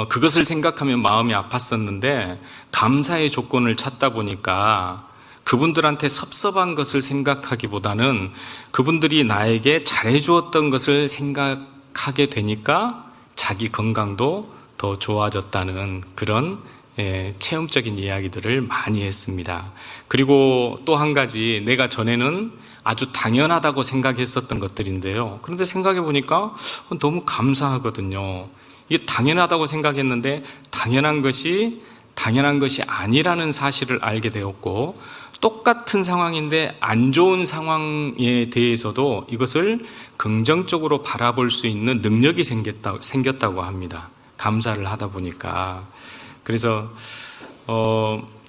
그것을 생각하면 마음이 아팠었는데 감사의 조건을 찾다 보니까 그분들한테 섭섭한 것을 생각하기보다는 그분들이 나에게 잘해주었던 것을 생각하게 되니까 자기 건강도 더 좋아졌다는 그런 체험적인 이야기들을 많이 했습니다. 그리고 또 한 가지, 내가 전에는 아주 당연하다고 생각했었던 것들인데요. 그런데 생각해 보니까 너무 감사하거든요. 이게 당연하다고 생각했는데 당연한 것이 아니라는 사실을 알게 되었고, 똑같은 상황인데 안 좋은 상황에 대해서도 이것을 긍정적으로 바라볼 수 있는 능력이 생겼다고 합니다. 감사를 하다 보니까. 그래서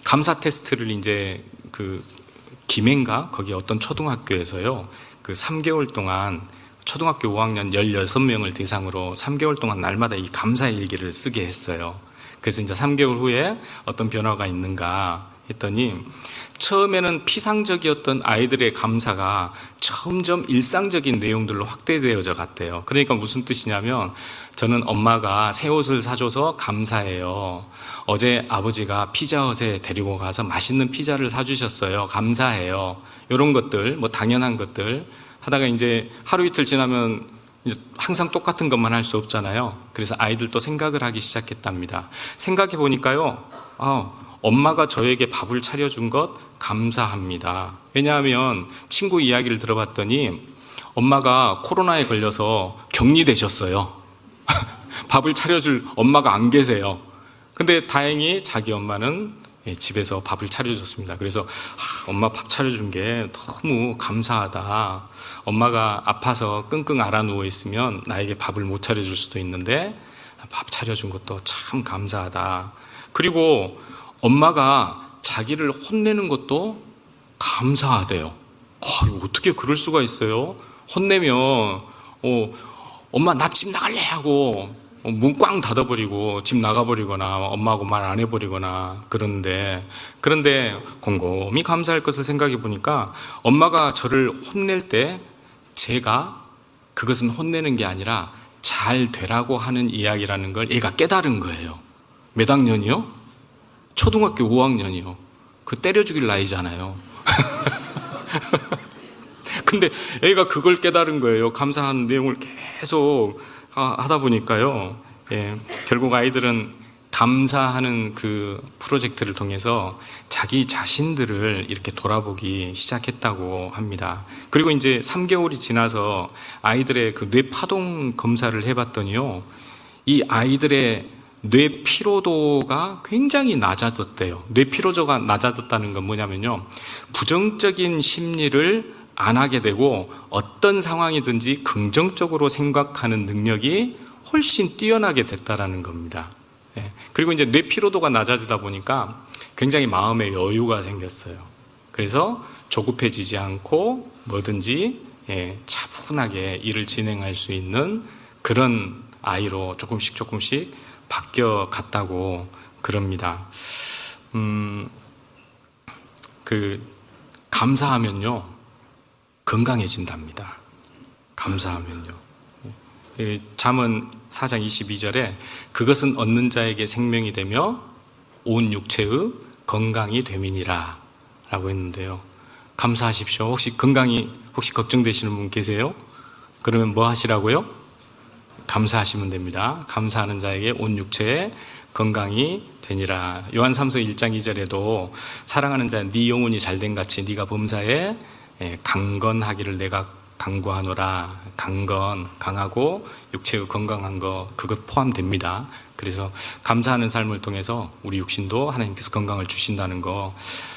감사 테스트를 이제 그 김해인가 거기 어떤 초등학교에서요, 그 3개월 동안 초등학교 5학년 16명을 대상으로 3개월 동안 날마다 이 감사 일기를 쓰게 했어요. 그래서 이제 3개월 후에 어떤 변화가 있는가 했더니, 처음에는 피상적이었던 아이들의 감사가 점점 일상적인 내용들로 확대되어져 갔대요. 그러니까 무슨 뜻이냐면, 저는 엄마가 새 옷을 사줘서 감사해요. 어제 아버지가 피자헛에 데리고 가서 맛있는 피자를 사주셨어요. 감사해요. 이런 것들, 뭐 당연한 것들 하다가 이제 하루 이틀 지나면 이제 항상 똑같은 것만 할 수 없잖아요. 그래서 아이들도 생각을 하기 시작했답니다. 생각해 보니까요, 엄마가 저에게 밥을 차려준 것 감사합니다. 왜냐하면 친구 이야기를 들어봤더니 엄마가 코로나에 걸려서 격리되셨어요. 밥을 차려줄 엄마가 안 계세요. 근데 다행히 자기 엄마는 집에서 밥을 차려줬습니다. 그래서 엄마 밥 차려준 게 너무 감사하다. 엄마가 아파서 끙끙 앓아 누워 있으면 나에게 밥을 못 차려줄 수도 있는데 밥 차려준 것도 참 감사하다. 그리고 엄마가 자기를 혼내는 것도 감사하대요. 어떻게 그럴 수가 있어요? 혼내면 엄마 나 집 나갈래 하고 문 꽝 닫아버리고 집 나가버리거나 엄마하고 말 안 해버리거나 그런데 곰곰이 감사할 것을 생각해 보니까, 엄마가 저를 혼낼 때 제가 그것은 혼내는 게 아니라 잘 되라고 하는 이야기라는 걸 얘가 깨달은 거예요. 몇 학년이요? 초등학교 5학년이요. 그 때려 죽일 나이잖아요. 근데 애가 그걸 깨달은 거예요. 감사한 내용을 계속 하다 보니까요. 결국 아이들은 감사하는 그 프로젝트를 통해서 자기 자신들을 이렇게 돌아보기 시작했다고 합니다. 그리고 이제 3개월이 지나서 아이들의 그 뇌파동 검사를 해봤더니요, 이 아이들의 뇌 피로도가 굉장히 낮아졌대요. 뇌 피로도가 낮아졌다는 건 뭐냐면요, 부정적인 심리를 안 하게 되고 어떤 상황이든지 긍정적으로 생각하는 능력이 훨씬 뛰어나게 됐다라는 겁니다. 그리고 이제 뇌 피로도가 낮아지다 보니까 굉장히 마음의 여유가 생겼어요. 그래서 조급해지지 않고 뭐든지 차분하게 일을 진행할 수 있는 그런 아이로 조금씩 바뀌어 갔다고 그럽니다. 감사하면요, 건강해진답니다. 감사하면요. 잠언 4장 22절에 그것은 얻는 자에게 생명이 되며 온 육체의 건강이 됨이니라 라고 했는데요. 감사하십시오. 혹시 건강이 걱정되시는 분 계세요? 그러면 뭐 하시라고요? 감사하시면 됩니다. 감사하는 자에게 온 육체의 건강이 되니라. 요한 3서 1장 2절에도 사랑하는 자 네 영혼이 잘된 같이 네가 범사에 강건하기를 내가 강구하노라. 강하고 육체의 건강한 거, 그것 포함됩니다. 그래서 감사하는 삶을 통해서 우리 육신도 하나님께서 건강을 주신다는 거,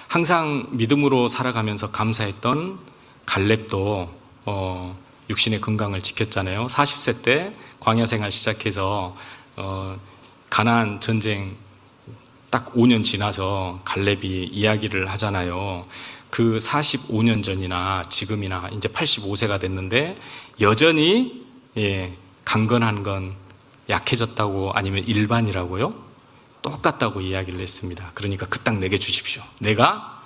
항상 믿음으로 살아가면서 감사했던 갈렙도 육신의 건강을 지켰잖아요. 40세 때 광야 생활 시작해서 가나안 전쟁 딱 5년 지나서 갈렙이 이야기를 하잖아요. 그 45년 전이나 지금이나 이제 85세가 됐는데 여전히 강건한 건 약해졌다고 아니면 일반이라고요? 똑같다고 이야기를 했습니다. 그러니까 그 땅 내게 주십시오. 내가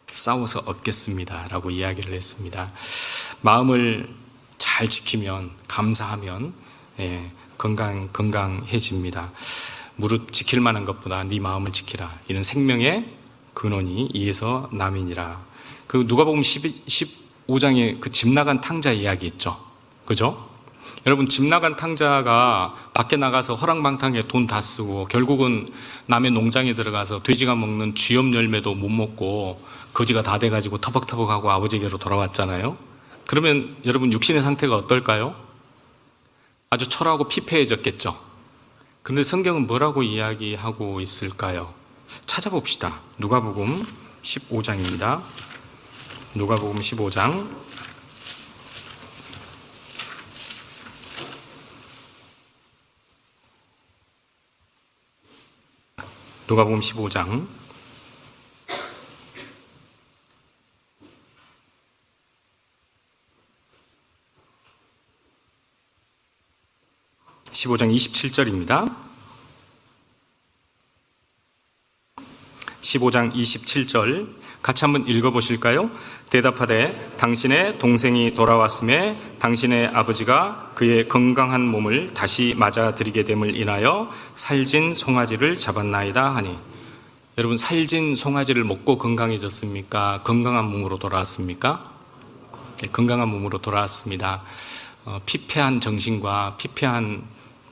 싸워서 얻겠습니다 라고 이야기를 했습니다. 마음을 잘 지키면, 감사하면 건강해집니다. 무릇 지킬 만한 것보다 네 마음을 지키라. 이런 생명의 근원이 이에서 남이니라. 그 누가복음 15장에 그 집 나간 탕자 이야기 있죠. 그죠? 여러분, 집 나간 탕자가 밖에 나가서 허랑방탕에 돈 다 쓰고 결국은 남의 농장에 들어가서 돼지가 먹는 쥐염 열매도 못 먹고 거지가 다 돼가지고 터벅터벅하고 아버지에게로 돌아왔잖아요. 그러면 여러분, 육신의 상태가 어떨까요? 아주 초라하고 피폐해졌겠죠. 그런데 성경은 뭐라고 이야기하고 있을까요? 찾아봅시다. 누가복음 15장입니다. 누가복음 15장. 누가복음 15장 15장 27절입니다. 15장 27절 같이 한번 읽어보실까요? 대답하되 당신의 동생이 돌아왔음에 당신의 아버지가 그의 건강한 몸을 다시 맞아들이게 됨을 인하여 살진 송아지를 잡았나이다 하니. 여러분, 살진 송아지를 먹고 건강해졌습니까? 건강한 몸으로 돌아왔습니까? 네, 건강한 몸으로 돌아왔습니다. 피폐한 정신과 피폐한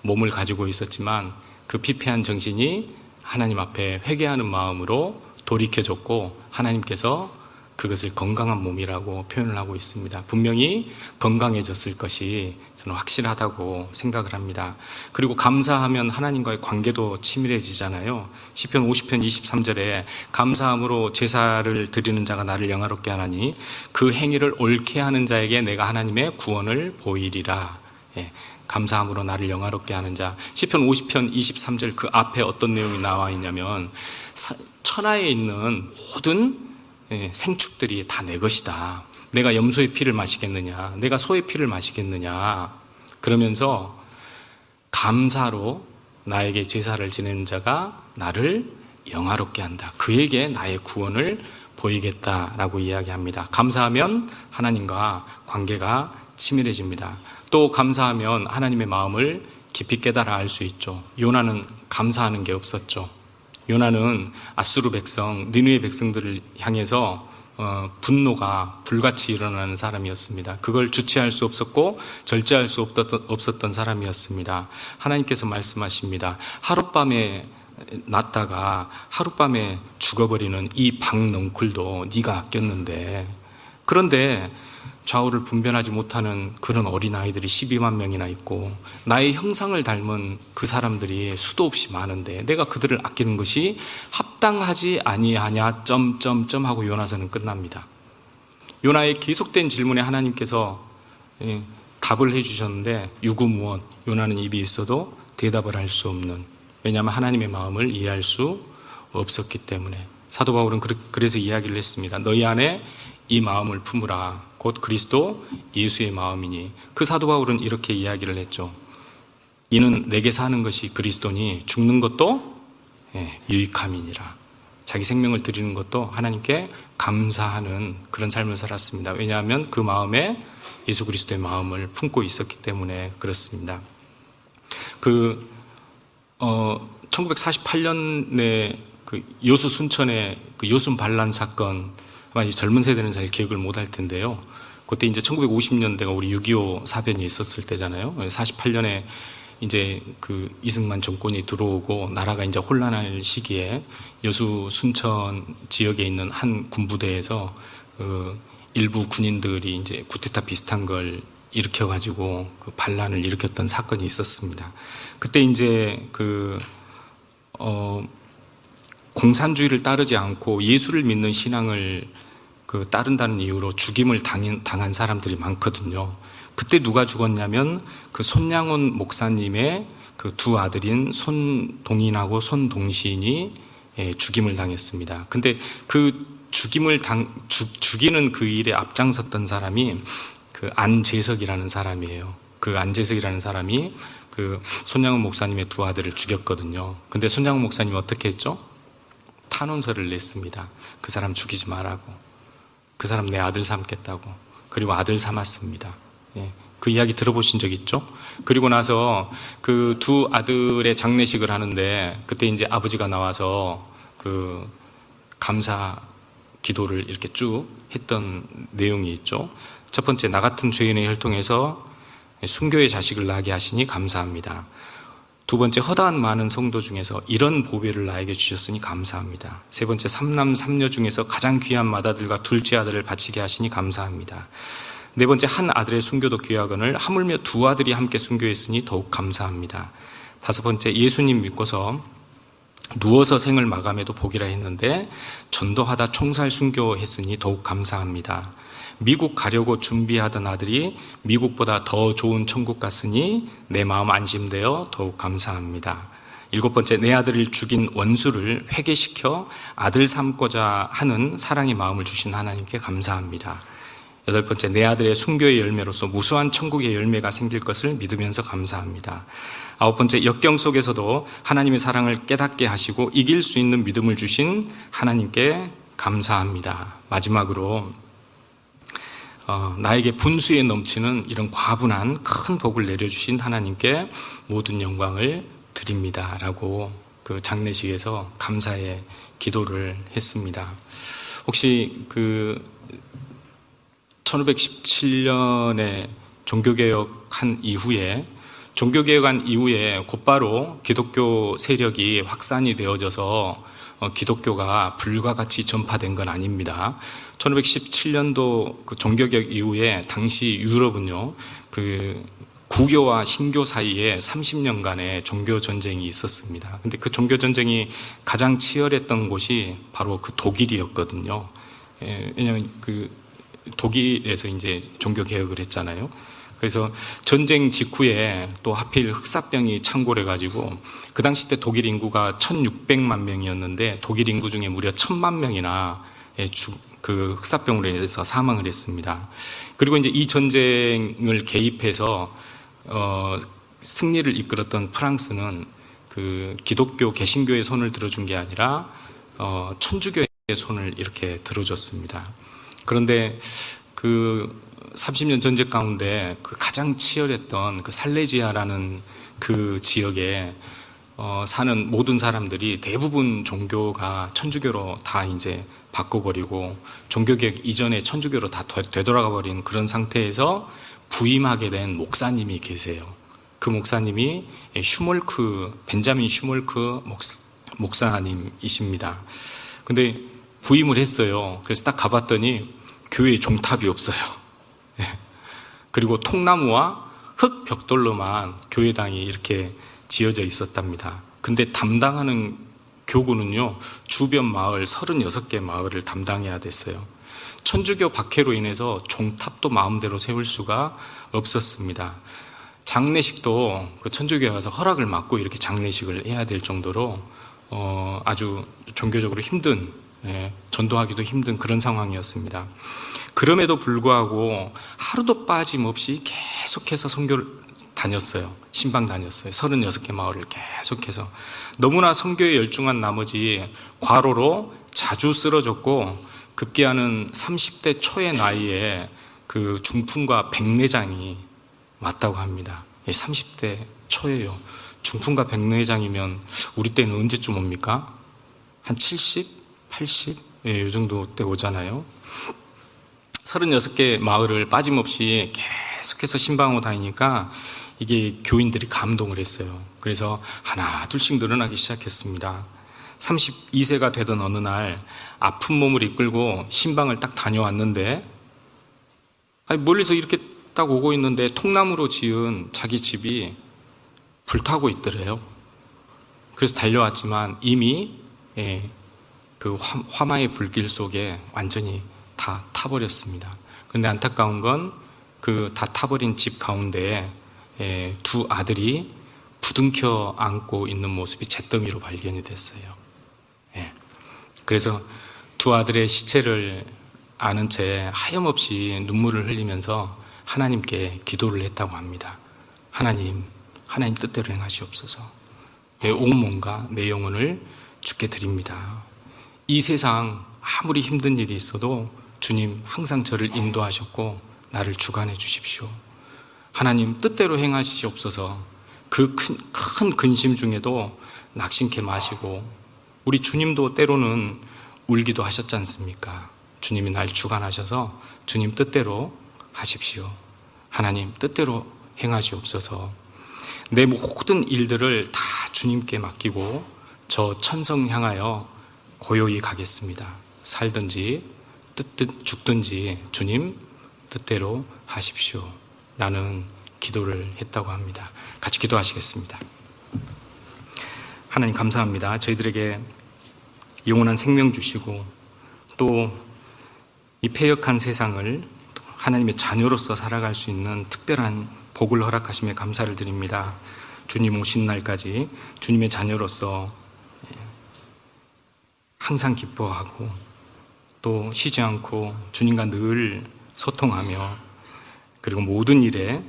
몸을 가지고 있었지만 그 피폐한 정신이 하나님 앞에 회개하는 마음으로 돌이켜졌고 하나님께서 그것을 건강한 몸이라고 표현을 하고 있습니다. 분명히 건강해졌을 것이 저는 확실하다고 생각을 합니다. 그리고 감사하면 하나님과의 관계도 치밀해지잖아요. 시편 50편 23절에 감사함으로 제사를 드리는 자가 나를 영화롭게 하나니 그 행위를 옳게 하는 자에게 내가 하나님의 구원을 보이리라. 예, 감사함으로 나를 영화롭게 하는 자. 시편 50편 23절 그 앞에 어떤 내용이 나와 있냐면 천하에 있는 모든 생축들이 다 내 것이다. 내가 염소의 피를 마시겠느냐, 내가 소의 피를 마시겠느냐. 그러면서 감사로 나에게 제사를 지내는 자가 나를 영화롭게 한다. 그에게 나의 구원을 보이겠다라고 이야기합니다. 감사하면 하나님과 관계가 치밀해집니다. 또 감사하면 하나님의 마음을 깊이 깨달아 알 수 있죠. 요나는 감사하는 게 없었죠. 요나는 아수르 백성, 니느웨 백성들을 향해서 분노가 불같이 일어나는 사람이었습니다. 그걸 주체할 수 없었고 절제할 수 없었던 사람이었습니다. 하나님께서 말씀하십니다. 하룻밤에 났다가 하룻밤에 죽어버리는 이 박넝쿨도 네가 아꼈는데, 그런데 좌우를 분별하지 못하는 그런 어린아이들이 12만 명이나 있고 나의 형상을 닮은 그 사람들이 수도 없이 많은데 내가 그들을 아끼는 것이 합당하지 아니하냐 점점점 하고 요나서는 끝납니다. 요나의 계속된 질문에 하나님께서 답을 해주셨는데 유구무원, 요나는 입이 있어도 대답을 할 수 없는, 왜냐하면 하나님의 마음을 이해할 수 없었기 때문에. 사도 바울은 그래서 이야기를 했습니다. 너희 안에 이 마음을 품으라. 곧 그리스도 예수의 마음이니. 그 사도 바울은 이렇게 이야기를 했죠. 이는 내게 사는 것이 그리스도니 죽는 것도 유익함이니라. 자기 생명을 드리는 것도 하나님께 감사하는 그런 삶을 살았습니다. 왜냐하면 그 마음에 예수 그리스도의 마음을 품고 있었기 때문에 그렇습니다. 1948년에 그 요수 순천의 그 요순 반란 사건, 아마 이 젊은 세대는 잘 기억을 못할 텐데요. 그때 이제 1950년대가 우리 6.25 사변이 있었을 때잖아요. 48년에 이제 그 이승만 정권이 들어오고 나라가 이제 혼란할 시기에 여수 순천 지역에 있는 한 군부대에서 일부 군인들이 이제 쿠데타 비슷한 걸 일으켜가지고 그 반란을 일으켰던 사건이 있었습니다. 그때 이제 공산주의를 따르지 않고 예수를 믿는 신앙을 따른다는 이유로 죽임을 당한 사람들이 많거든요. 그때 누가 죽었냐면 그 손양원 목사님의 그 두 아들인 손동인하고 손동신이 죽임을 당했습니다. 근데 그 죽이는 그 일에 앞장섰던 사람이 그 안재석이라는 사람이에요. 그 안재석이라는 사람이 그 손양원 목사님의 두 아들을 죽였거든요. 근데 손양원 목사님이 어떻게 했죠? 탄원서를 냈습니다. 그 사람 죽이지 말라고. 그 사람 내 아들 삼겠다고. 그리고 아들 삼았습니다. 그 이야기 들어보신 적 있죠? 그리고 나서 그 두 아들의 장례식을 하는데 그때 이제 아버지가 나와서 그 감사 기도를 이렇게 쭉 했던 내용이 있죠. 첫 번째, 나 같은 죄인의 혈통에서 순교의 자식을 낳게 하시니 감사합니다. 두 번째, 허다한 많은 성도 중에서 이런 보배를 나에게 주셨으니 감사합니다. 세 번째, 삼남 삼녀 중에서 가장 귀한 맏아들과 둘째 아들을 바치게 하시니 감사합니다. 네 번째, 한 아들의 순교도 귀하거늘 하물며 두 아들이 함께 순교했으니 더욱 감사합니다. 다섯 번째, 예수님 믿고서 누워서 생을 마감해도 복이라 했는데 전도하다 총살 순교했으니 더욱 감사합니다. 미국 가려고 준비하던 아들이 미국보다 더 좋은 천국 갔으니 내 마음 안심되어 더욱 감사합니다. 일곱 번째, 내 아들을 죽인 원수를 회개시켜 아들 삼고자 하는 사랑의 마음을 주신 하나님께 감사합니다. 여덟 번째, 내 아들의 순교의 열매로서 무수한 천국의 열매가 생길 것을 믿으면서 감사합니다. 아홉 번째, 역경 속에서도 하나님의 사랑을 깨닫게 하시고 이길 수 있는 믿음을 주신 하나님께 감사합니다. 마지막으로 나에게 분수에 넘치는 이런 과분한 큰 복을 내려주신 하나님께 모든 영광을 드립니다 라고 그 장례식에서 감사의 기도를 했습니다. 혹시 1517년에 종교개혁한 이후에 곧바로 기독교 세력이 확산이 되어져서 기독교가 불과 같이 전파된 건 아닙니다. 1517년도 그 종교개혁 이후에 당시 유럽은요, 그 구교와 신교 사이에 30년간의 종교 전쟁이 있었습니다. 근데 그 종교 전쟁이 가장 치열했던 곳이 바로 그 독일이었거든요. 왜냐하면 그 독일에서 이제 종교 개혁을 했잖아요. 그래서 전쟁 직후에 또 하필 흑사병이 창궐해 가지고 그 당시 때 독일 인구가 1600만 명이었는데 독일 인구 중에 무려 1000만 명이나 그 흑사병으로 인해서 사망을 했습니다. 그리고 이제 이 전쟁을 개입해서 승리를 이끌었던 프랑스는 그 기독교 개신교의 손을 들어준 게 아니라 천주교의 손을 이렇게 들어줬습니다. 그런데 그 30년 전쟁 가운데 그 가장 치열했던 그 살레지아라는 그 지역에 사는 모든 사람들이 대부분 종교가 천주교로 다 이제 바꿔버리고 종교개혁 이전에 천주교로 다 되돌아가 버린 그런 상태에서 부임하게 된 목사님이 계세요. 그 목사님이 벤자민 슈몰크 목사님이십니다. 근데 부임을 했어요. 그래서 딱 가봤더니 교회에 종탑이 없어요. 그리고 통나무와 흙 벽돌로만 교회당이 이렇게 지어져 있었답니다. 근데 담당하는 교구는요, 주변 마을 36개 마을을 담당해야 됐어요. 천주교 박해로 인해서 종탑도 마음대로 세울 수가 없었습니다. 장례식도 그 천주교에 가서 허락을 받고 이렇게 장례식을 해야 될 정도로 아주 종교적으로 힘든, 전도하기도 힘든 그런 상황이었습니다. 그럼에도 불구하고 하루도 빠짐없이 계속해서 선교를 다녔어요. 신방 다녔어요. 36개 마을을 계속해서. 너무나 선교에 열중한 나머지 과로로 자주 쓰러졌고 급기야는 30대 초의 나이에 그 중풍과 백내장이 왔다고 합니다. 30대 초예요. 중풍과 백내장이면 우리 때는 언제쯤 옵니까? 한 70, 80? 이 정도 때 오잖아요. 36개 마을을 빠짐없이 계속해서 신방하고 다니니까 이게 교인들이 감동을 했어요. 그래서 하나 둘씩 늘어나기 시작했습니다. 32세가 되던 어느 날 아픈 몸을 이끌고 신방을 딱 다녀왔는데 멀리서 이렇게 딱 오고 있는데 통나무로 지은 자기 집이 불타고 있더래요. 그래서 달려왔지만 이미 그 화마의 불길 속에 완전히 다 타버렸습니다. 그런데 안타까운 건 그 다 타버린 집 가운데 두 아들이 부둥켜 안고 있는 모습이 잿더미로 발견이 됐어요. 그래서 두 아들의 시체를 아는 채 하염없이 눈물을 흘리면서 하나님께 기도를 했다고 합니다. 하나님 뜻대로 행하시옵소서. 내 온몸과 내 영혼을 주께 드립니다. 이 세상 아무리 힘든 일이 있어도 주님 항상 저를 인도하셨고 나를 주관해 주십시오. 하나님 뜻대로 행하시옵소서. 그 큰 근심 중에도 낙심케 마시고 우리 주님도 때로는 울기도 하셨지 않습니까? 주님이 날 주관하셔서 주님 뜻대로 하십시오. 하나님 뜻대로 행하시옵소서. 내 모든 일들을 다 주님께 맡기고 저 천성 향하여 고요히 가겠습니다. 살든지 죽든지 주님 뜻대로 하십시오 라는 기도를 했다고 합니다. 같이 기도하시겠습니다. 하나님 감사합니다. 저희들에게 영원한 생명 주시고 또 이 패역한 세상을 하나님의 자녀로서 살아갈 수 있는 특별한 복을 허락하심에 감사를 드립니다. 주님 오신 날까지 주님의 자녀로서 항상 기뻐하고 또 쉬지 않고 주님과 늘 소통하며 그리고 모든 일에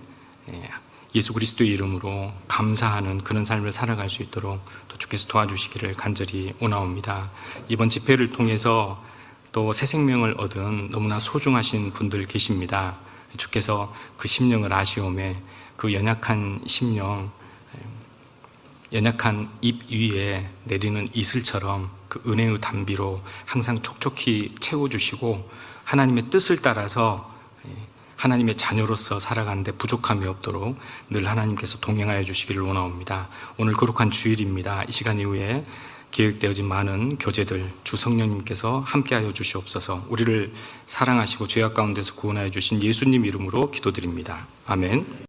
예수 그리스도의 이름으로 감사하는 그런 삶을 살아갈 수 있도록 또 주께서 도와주시기를 간절히 원하옵니다. 이번 집회를 통해서 또 새 생명을 얻은 너무나 소중하신 분들 계십니다. 주께서 그 심령을 아시오매 그 연약한 심령, 연약한 입 위에 내리는 이슬처럼 그 은혜의 담비로 항상 촉촉히 채워주시고 하나님의 뜻을 따라서 하나님의 자녀로서 살아가는데 부족함이 없도록 늘 하나님께서 동행하여 주시기를 원하옵니다. 오늘 거룩한 주일입니다. 이 시간 이후에 계획되어진 많은 교제들 주 성령님께서 함께하여 주시옵소서. 우리를 사랑하시고 죄악 가운데서 구원하여 주신 예수님 이름으로 기도드립니다. 아멘.